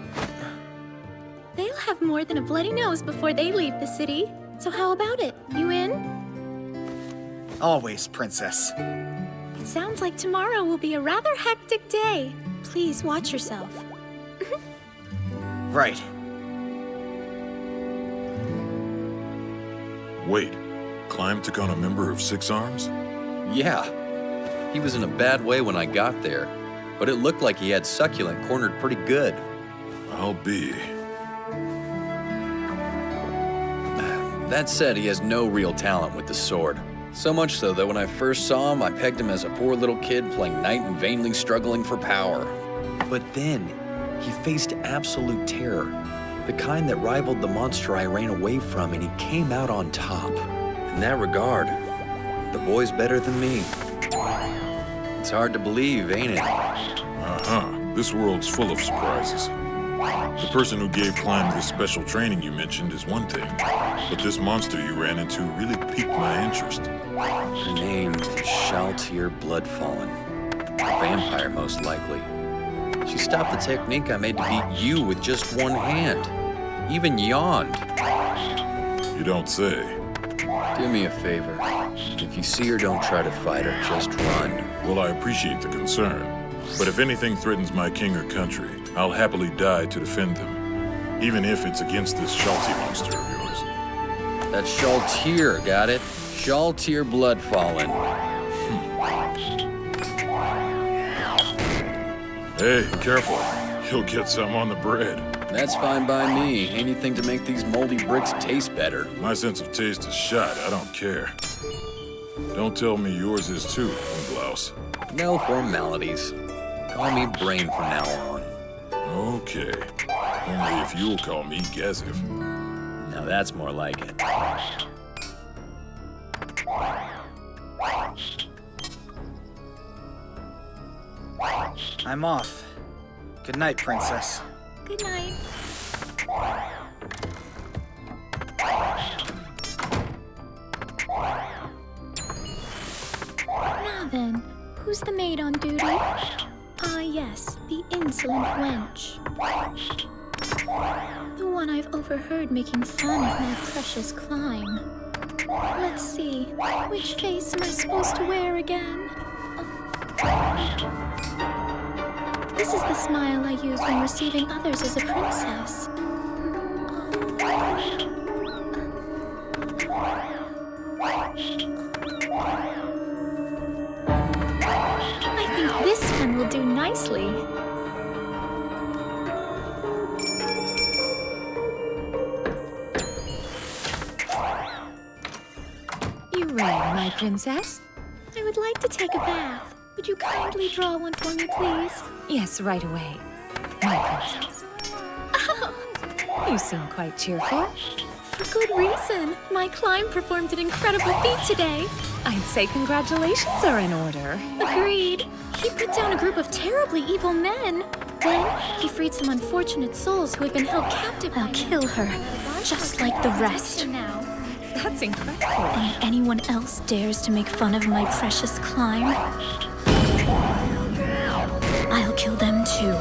They'll have more than a bloody nose before they leave the city. So how about it? You in? Always, Princess. It sounds like tomorrow will be a rather hectic day. Please watch yourself. Right. Wait, Climb took on a member of Six Arms? Yeah. He was in a bad way when I got there, but it looked like he had Succulent cornered pretty good. I'll be. That said, he has no real talent with the sword. So much so that when I first saw him, I pegged him as a poor little kid playing knight and vainly struggling for power. But then, he faced absolute terror. The kind that rivaled the monster I ran away from, and he came out on top. In that regard, the boy's better than me. It's hard to believe, ain't it? Uh-huh. This world's full of surprises. The person who gave Climb the special training you mentioned is one thing, but this monster you ran into really piqued my interest. Her name is Shaltir Bloodfallen. A vampire, most likely. She stopped the technique I made to beat you with just one hand. Even yawned. You don't say. Do me a favor. If you see her, don't try to fight her, just run. Well, I appreciate the concern, but if anything threatens my king or country, I'll happily die to defend them, even if it's against this Shaltir monster of yours. That's Shaltir, got it? Shaltir Bloodfallen. Hey, careful. You'll get some on the bread. That's fine by me. Anything to make these moldy bricks taste better. My sense of taste is shot. I don't care. Don't tell me yours is too, Blouse. No formalities. Call me Brain from now on. Okay. Only if you'll call me Gazif. Now that's more like it. I'm off. Good night, Princess. Good night. Now then, who's the maid on duty? Ah, yes, the insolent wench. anyone I've overheard making fun of my precious climb. Let's see, which face am I supposed to wear again? This is the smile I use when receiving others as a princess. I think this one will do nicely. You rang, my princess? I would like to take a bath. Would you kindly draw one for me, please? Yes, right away. My princess. Oh, You seem quite cheerful. for good reason. My climb performed an incredible feat today. I'd say congratulations are in order. Agreed. He put down a group of terribly evil men. Then, he freed some unfortunate souls who had been held captive. I'll kill her, just like the rest. That's incredible. And if anyone else dares to make fun of my precious climb, I'll kill them too.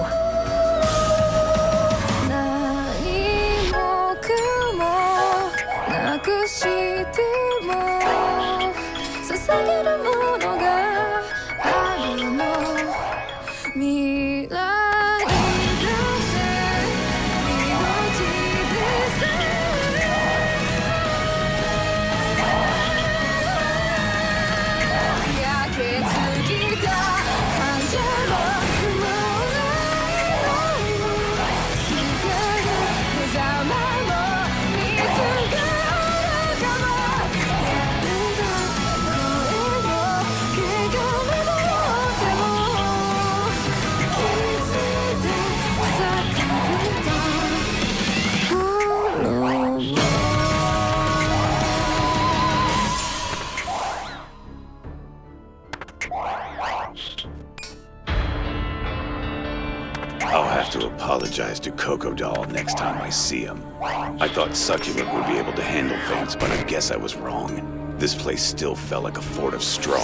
I'll have to apologize to Coco Doll next time I see him. I thought Succulent would be able to handle things, but I guess I was wrong. This place still felt like a fort of straw.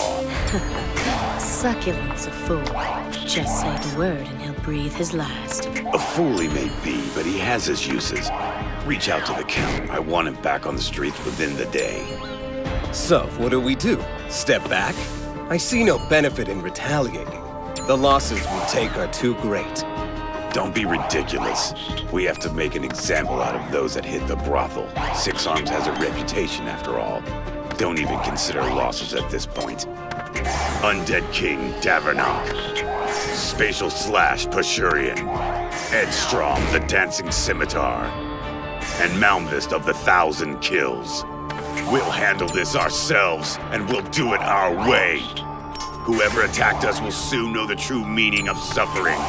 Succulent's a fool. Just say the word and he'll breathe his last. A fool he may be, but he has his uses. Reach out to the Count. I want him back on the streets within the day. So, what do? Step back? I see no benefit in retaliating. The losses we take are too great. Don't be ridiculous. We have to make an example out of those that hit the brothel. Six Arms has a reputation, after all. Don't even consider losses at this point. Undead King Davernok. Spatial Slash Pashurian. Headstrong the Dancing Scimitar. And Malmvist of the 1,000 Kills. We'll handle this ourselves, and we'll do it our way. Whoever attacked us will soon know the true meaning of suffering.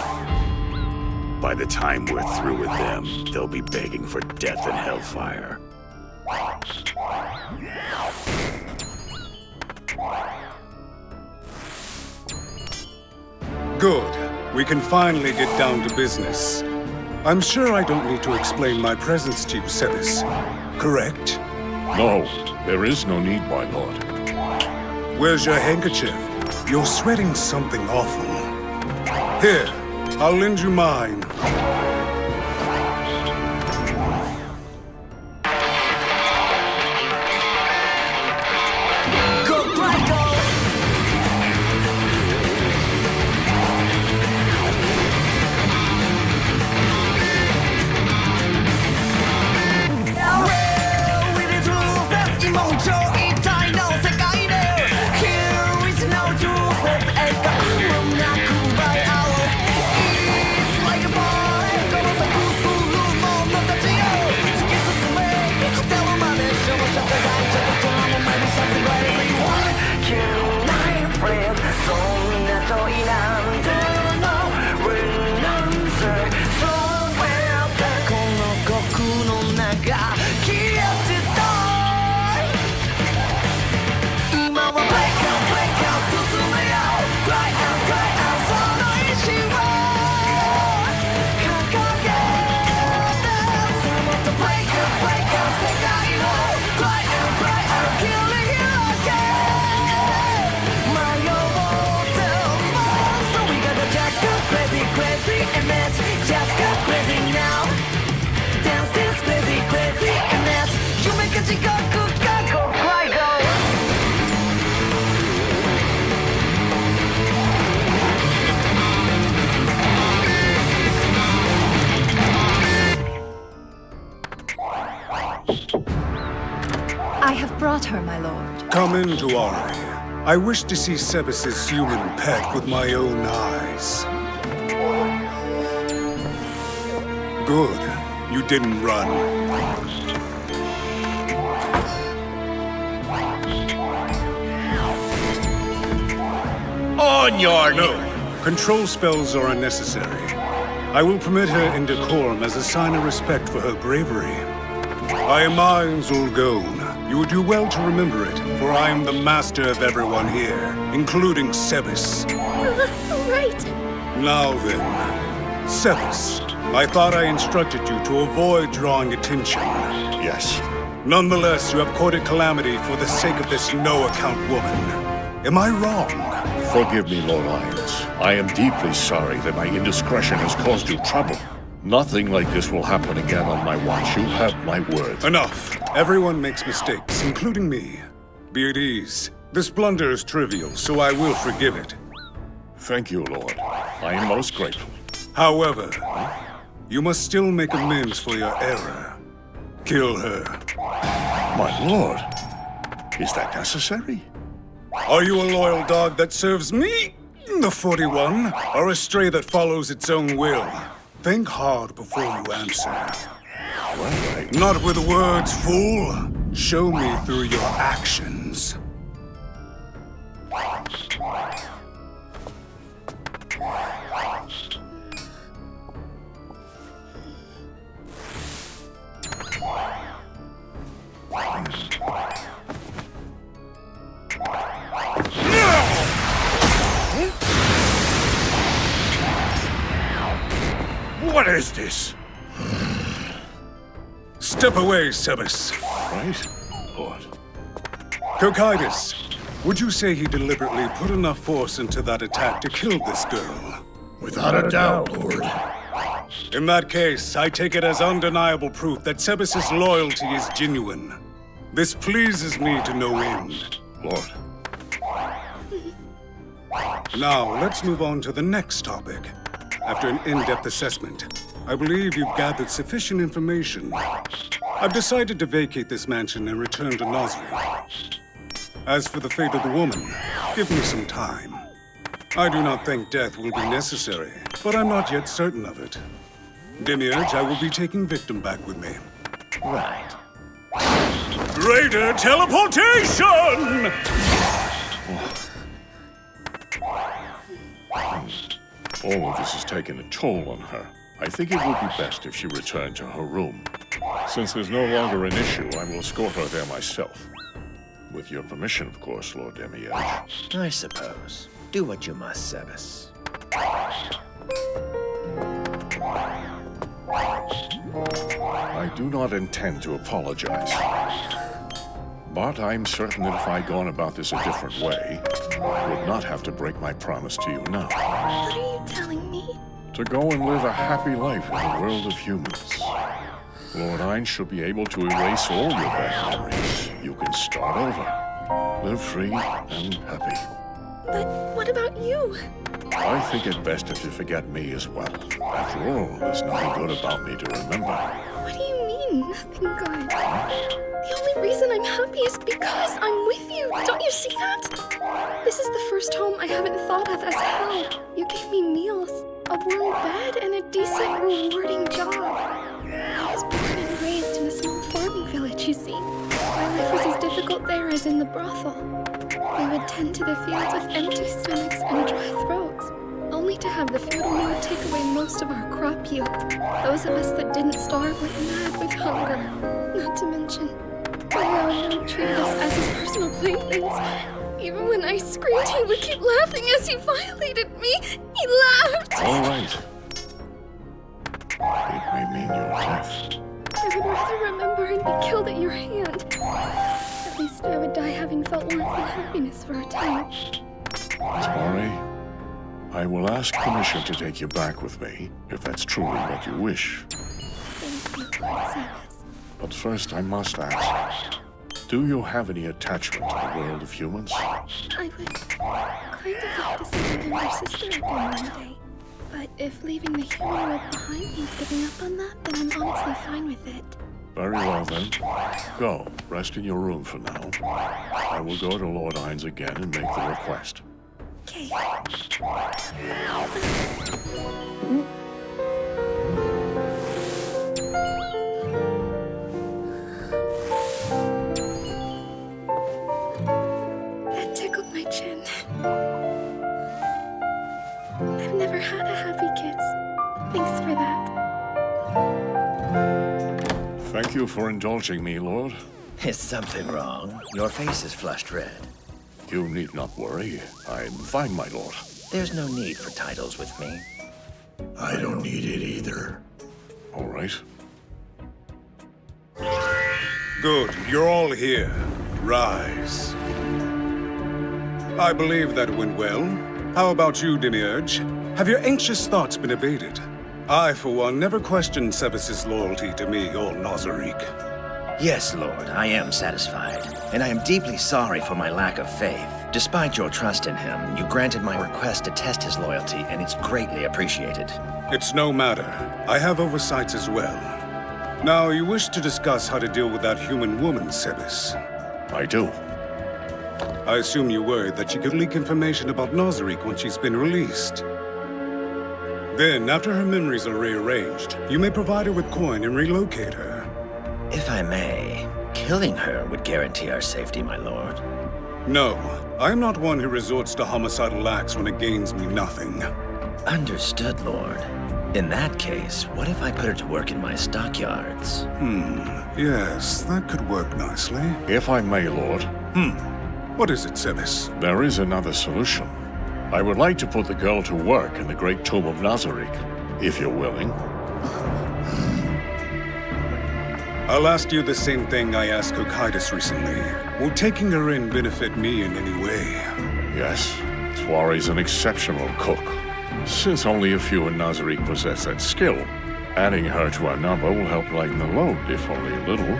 By the time we're through with them, they'll be begging for death and hellfire. Good. We can finally get down to business. I'm sure I don't need to explain my presence to you, Sebis. Correct? No, there is no need, my lord. Where's your handkerchief? You're sweating something awful. Here, I'll lend you mine. It's like a ball. I have brought her, my lord. Come in, Tuari. I wish to see Sebas's human pet with my own eyes. Good. You didn't run. On your No. Control spells are unnecessary. I will permit her in decorum as a sign of respect for her bravery. I am mine, Zulgone. You would do well to remember it, for I am the master of everyone here, including Sebas. Right. Now then, Sebas, I thought I instructed you to avoid drawing attention. Yes. Nonetheless, you have courted calamity for the sake of this no-account woman. Am I wrong? Forgive me, Lord Irons. I am deeply sorry that my indiscretion has caused you trouble. Nothing like this will happen again on my watch. You have my word. Enough. Everyone makes mistakes, including me. Be at ease. This blunder is trivial, so I will forgive it. Thank you, Lord. I am most grateful. However, you must still make amends for your error. Kill her. My lord, is that necessary? Are you a loyal dog that serves me, the 41, or a stray that follows its own will? Think hard before you answer. Well, Not with words, fool. Show me through your actions. What is this? Step away, Sebas. Right, Lord. Kokidus, would you say he deliberately put enough force into that attack to kill this girl? Without a doubt, Lord. In that case, I take it as undeniable proof that Sebas's loyalty is genuine. This pleases me to no end. Lord. Now, let's move on to the next topic. After an in-depth assessment, I believe you've gathered sufficient information. I've decided to vacate this mansion and return to Nosri. As for the fate of the woman, give me some time. I do not think death will be necessary, but I'm not yet certain of it. Demiurge, I will be taking Victim back with me. Right. Greater teleportation! All of this has taken a toll on her. I think it would be best if she returned to her room. Since there's no longer an issue, I will escort her there myself. With your permission, of course, Lord Demiurge. I suppose. Do what you must, Sebas. I do not intend to apologize. But I'm certain that if I'd gone about this a different way, I would not have to break my promise to you now. What are you telling me? To go and live a happy life in the world of humans. Lord Ainz shall be able to erase all your bad memories. You can start over. Live free and happy. But what about you? I think it best if you forget me as well. After all, there's nothing good about me to remember. What do you mean, nothing good? The only reason I'm happy is because I'm with you. Don't you see that? This is the first home I haven't thought of as hell. You gave me meals, a warm bed, and a decent, rewarding job. I was born and raised in a small farming village, you see. My life was as difficult there as in the brothel. We would tend to the fields with empty stomachs and dry throats, only to have the food only would take away most of our crop yield. Those of us that didn't starve went mad with hunger. Not to mention, Leo treated us as his personal playthings. Even when I screamed, he would keep laughing as he violated me. He laughed! All right. It may mean your death. I would rather remember and be killed at your hand. At least I would die having felt warmth and happiness for a time. Sorry. I will ask permission to take you back with me, if that's truly what you wish. Thank you, Lord Sebas. But first, I must ask, do you have any attachment to the world of humans? I would kind of like to see my younger sister again one day. But if leaving the human world behind means giving up on that, then I'm honestly fine with it. Very well then. Go. Rest in your room for now. I will go to Lord Hines again and make the request. Okay. That tickled my chin. I've never had a happy kiss. Thanks for that. Thank you for indulging me, Lord. Is something wrong? Your face is flushed red. You need not worry. I'm fine, my lord. There's no need for titles with me. I don't need it either. All right. Good, you're all here. Rise. I believe that went well. How about you, Demiurge? Have your anxious thoughts been abated? I, for one, never questioned Sebas's loyalty to me or Nazarick. Yes, Lord, I am satisfied. And I am deeply sorry for my lack of faith. Despite your trust in him, you granted my request to test his loyalty, and it's greatly appreciated. It's no matter. I have oversights as well. Now, you wish to discuss how to deal with that human woman, Sebas. I do. I assume you're worried that she could leak information about Nazarick when she's been released. Then, after her memories are rearranged, you may provide her with coin and relocate her. If I may, killing her would guarantee our safety, my lord. No, I am not one who resorts to homicidal acts when it gains me nothing. Understood, Lord. In that case, what if I put her to work in my stockyards? Yes, that could work nicely. If I may, Lord. What is it, Sebas? There is another solution. I would like to put the girl to work in the Great Tomb of Nazarick, if you're willing. I'll ask you the same thing I asked Kokaitis recently. Will taking her in benefit me in any way? Yes, Tuari's an exceptional cook. Since only a few in Nazarick possess that skill, adding her to our number will help lighten the load, if only a little.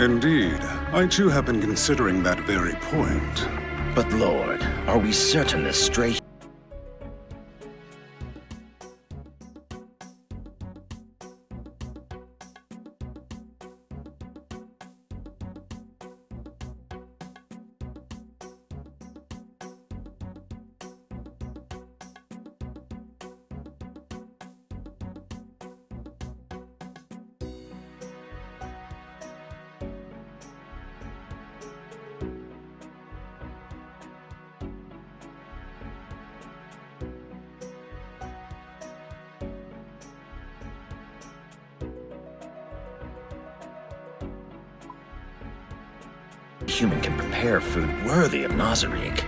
Indeed. I too have been considering that very point. But Lord, are we certain this stray... human can prepare food worthy of Nazarick.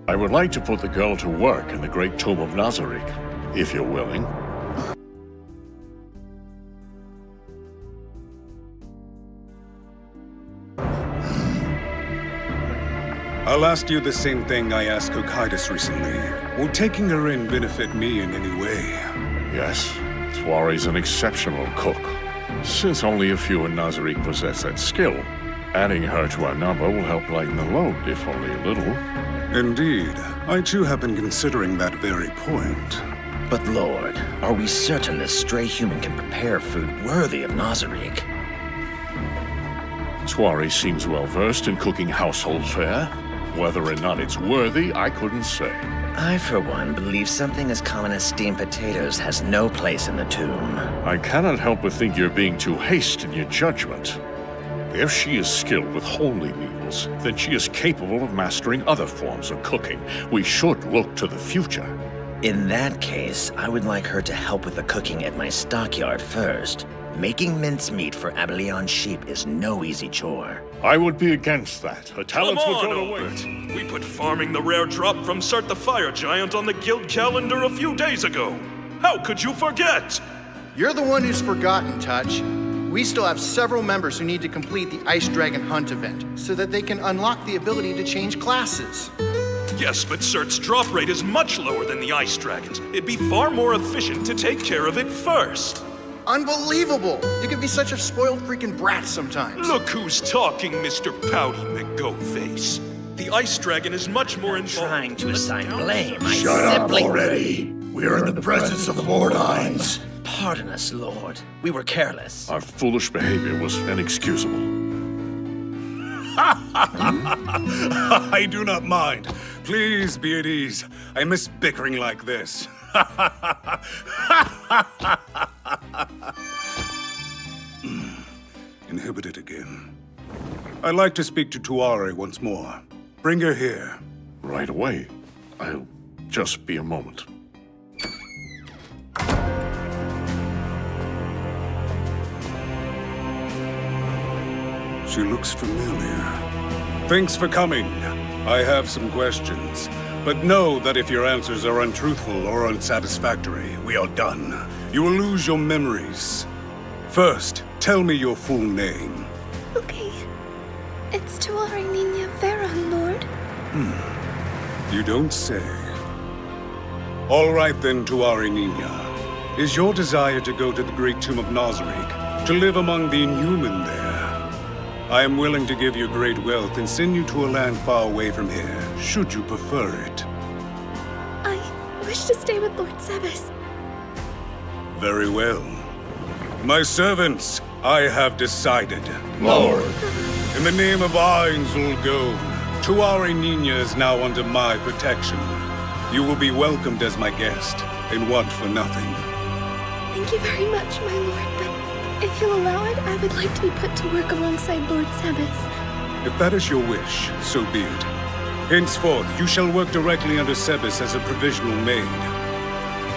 I would like to put the girl to work in the Great Tomb of Nazarick, if you're willing. I'll ask you the same thing I asked Kokaitis recently. Will taking her in benefit me in any way? Yes, Tuari's an exceptional cook. Since only a few in Nazarick possess that skill, adding her to our number will help lighten the load, if only a little. Indeed. I too have been considering that very point. But Lord, are we certain this stray human can prepare food worthy of Nazarick? Tuari seems well versed in cooking household fare. Whether or not it's worthy, I couldn't say. I, for one, believe something as common as steamed potatoes has no place in the tomb. I cannot help but think you're being too hasty in your judgment. If she is skilled with homely meals, then she is capable of mastering other forms of cooking. We should look to the future. In that case, I would like her to help with the cooking at my stockyard first. Making mincemeat for Abelion sheep is no easy chore. I would be against that. Her talents Come would on, go to Albert. waste. We put farming the rare drop from Cert the Fire Giant on the guild calendar a few days ago. How could you forget? You're the one who's forgotten, Touch. We still have several members who need to complete the Ice Dragon Hunt event so that they can unlock the ability to change classes. Yes, but Cert's drop rate is much lower than the Ice Dragon's. It'd be far more efficient to take care of it first. Unbelievable! You can be such a spoiled freaking brat sometimes. Look who's talking, Mr. Pouty McGoatface. The Ice Dragon is much more involved. Trying to assign blame. Shut up already! We are in the presence of Lord Hines. Pardon us, Lord. We were careless. Our foolish behavior was inexcusable. I do not mind. Please be at ease. I miss bickering like this. Inhibited again. I'd like to speak to Tuare once more. Bring her here. Right away. I'll just be a moment. She looks familiar. Thanks for coming. I have some questions, but know that if your answers are untruthful or unsatisfactory, we are done. You will lose your memories. First, tell me your full name. Okay. It's Tuare Nina Vera, Lord. You don't say. All right then, Tuare Nina. Is your desire to go to the great tomb of Nazarick, to live among the inhuman there? I am willing to give you great wealth and send you to a land far away from here, should you prefer it. I wish to stay with Lord Sebes. Very well. My servants, I have decided. Lord. In the name of Ainzul Gold, Tuare Nina is now under my protection. You will be welcomed as my guest, and want for nothing. Thank you very much, my lord, but if you'll allow it, I would like to be put to work alongside Lord Sebes. If that is your wish, so be it. Henceforth, you shall work directly under Sebes as a provisional maid.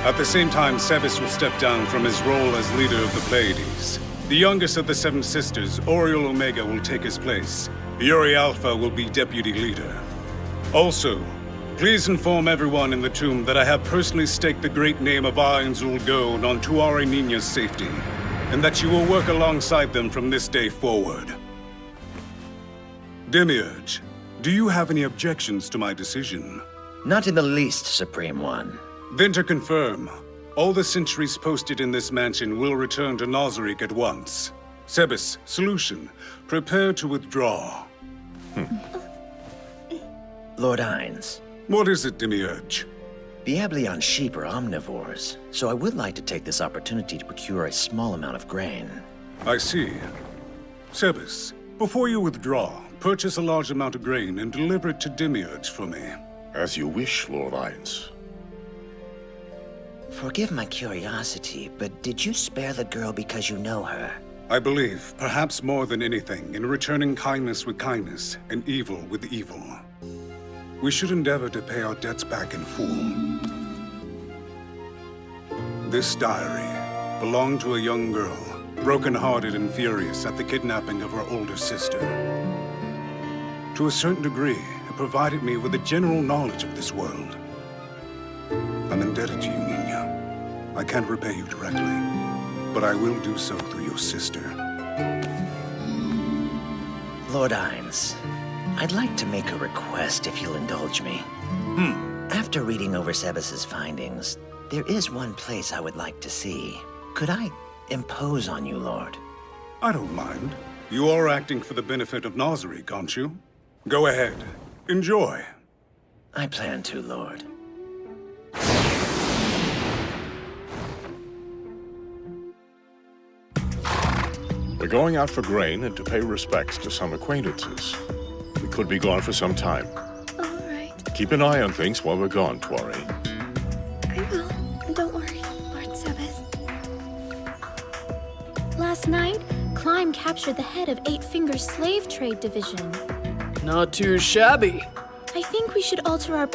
At the same time, Sebes will step down from his role as leader of the Pleiades. The youngest of the Seven Sisters, Oriole Omega, will take his place. Yuri Alpha will be deputy leader. Also, please inform everyone in the tomb that I have personally staked the great name of Ainzul Gold on Tuare Nina's safety, and that you will work alongside them from this day forward. Demiurge, do you have any objections to my decision? Not in the least, Supreme One. Then to confirm, all the sentries posted in this mansion will return to Nazarick at once. Sebes, Solution, prepare to withdraw. Lord Hines. What is it, Demiurge? The Ablion sheep are omnivores, so I would like to take this opportunity to procure a small amount of grain. I see. Sebes, before you withdraw, purchase a large amount of grain and deliver it to Demiurge for me. As you wish, Lord Hines. Forgive my curiosity, but did you spare the girl because you know her? I believe, perhaps more than anything, in returning kindness with kindness and evil with evil. We should endeavor to pay our debts back in full. This diary belonged to a young girl, broken-hearted and furious at the kidnapping of her older sister. To a certain degree, it provided me with a general knowledge of this world. I'm indebted to you, Nina. I can't repay you directly, but I will do so through your sister. Lord Hines, I'd like to make a request if you'll indulge me. After reading over Sebes' findings, there is one place I would like to see. Could I impose on you, Lord? I don't mind. You are acting for the benefit of Nazarick, aren't you? Go ahead. Enjoy. I plan to, Lord. We're going out for grain and to pay respects to some acquaintances. We could be gone for some time. All right. Keep an eye on things while we're gone, Tuare. I will. Don't worry, Lord Sebes. Last night, Climb captured the head of Eight Fingers' slave trade division. Not too shabby. I think we should alter our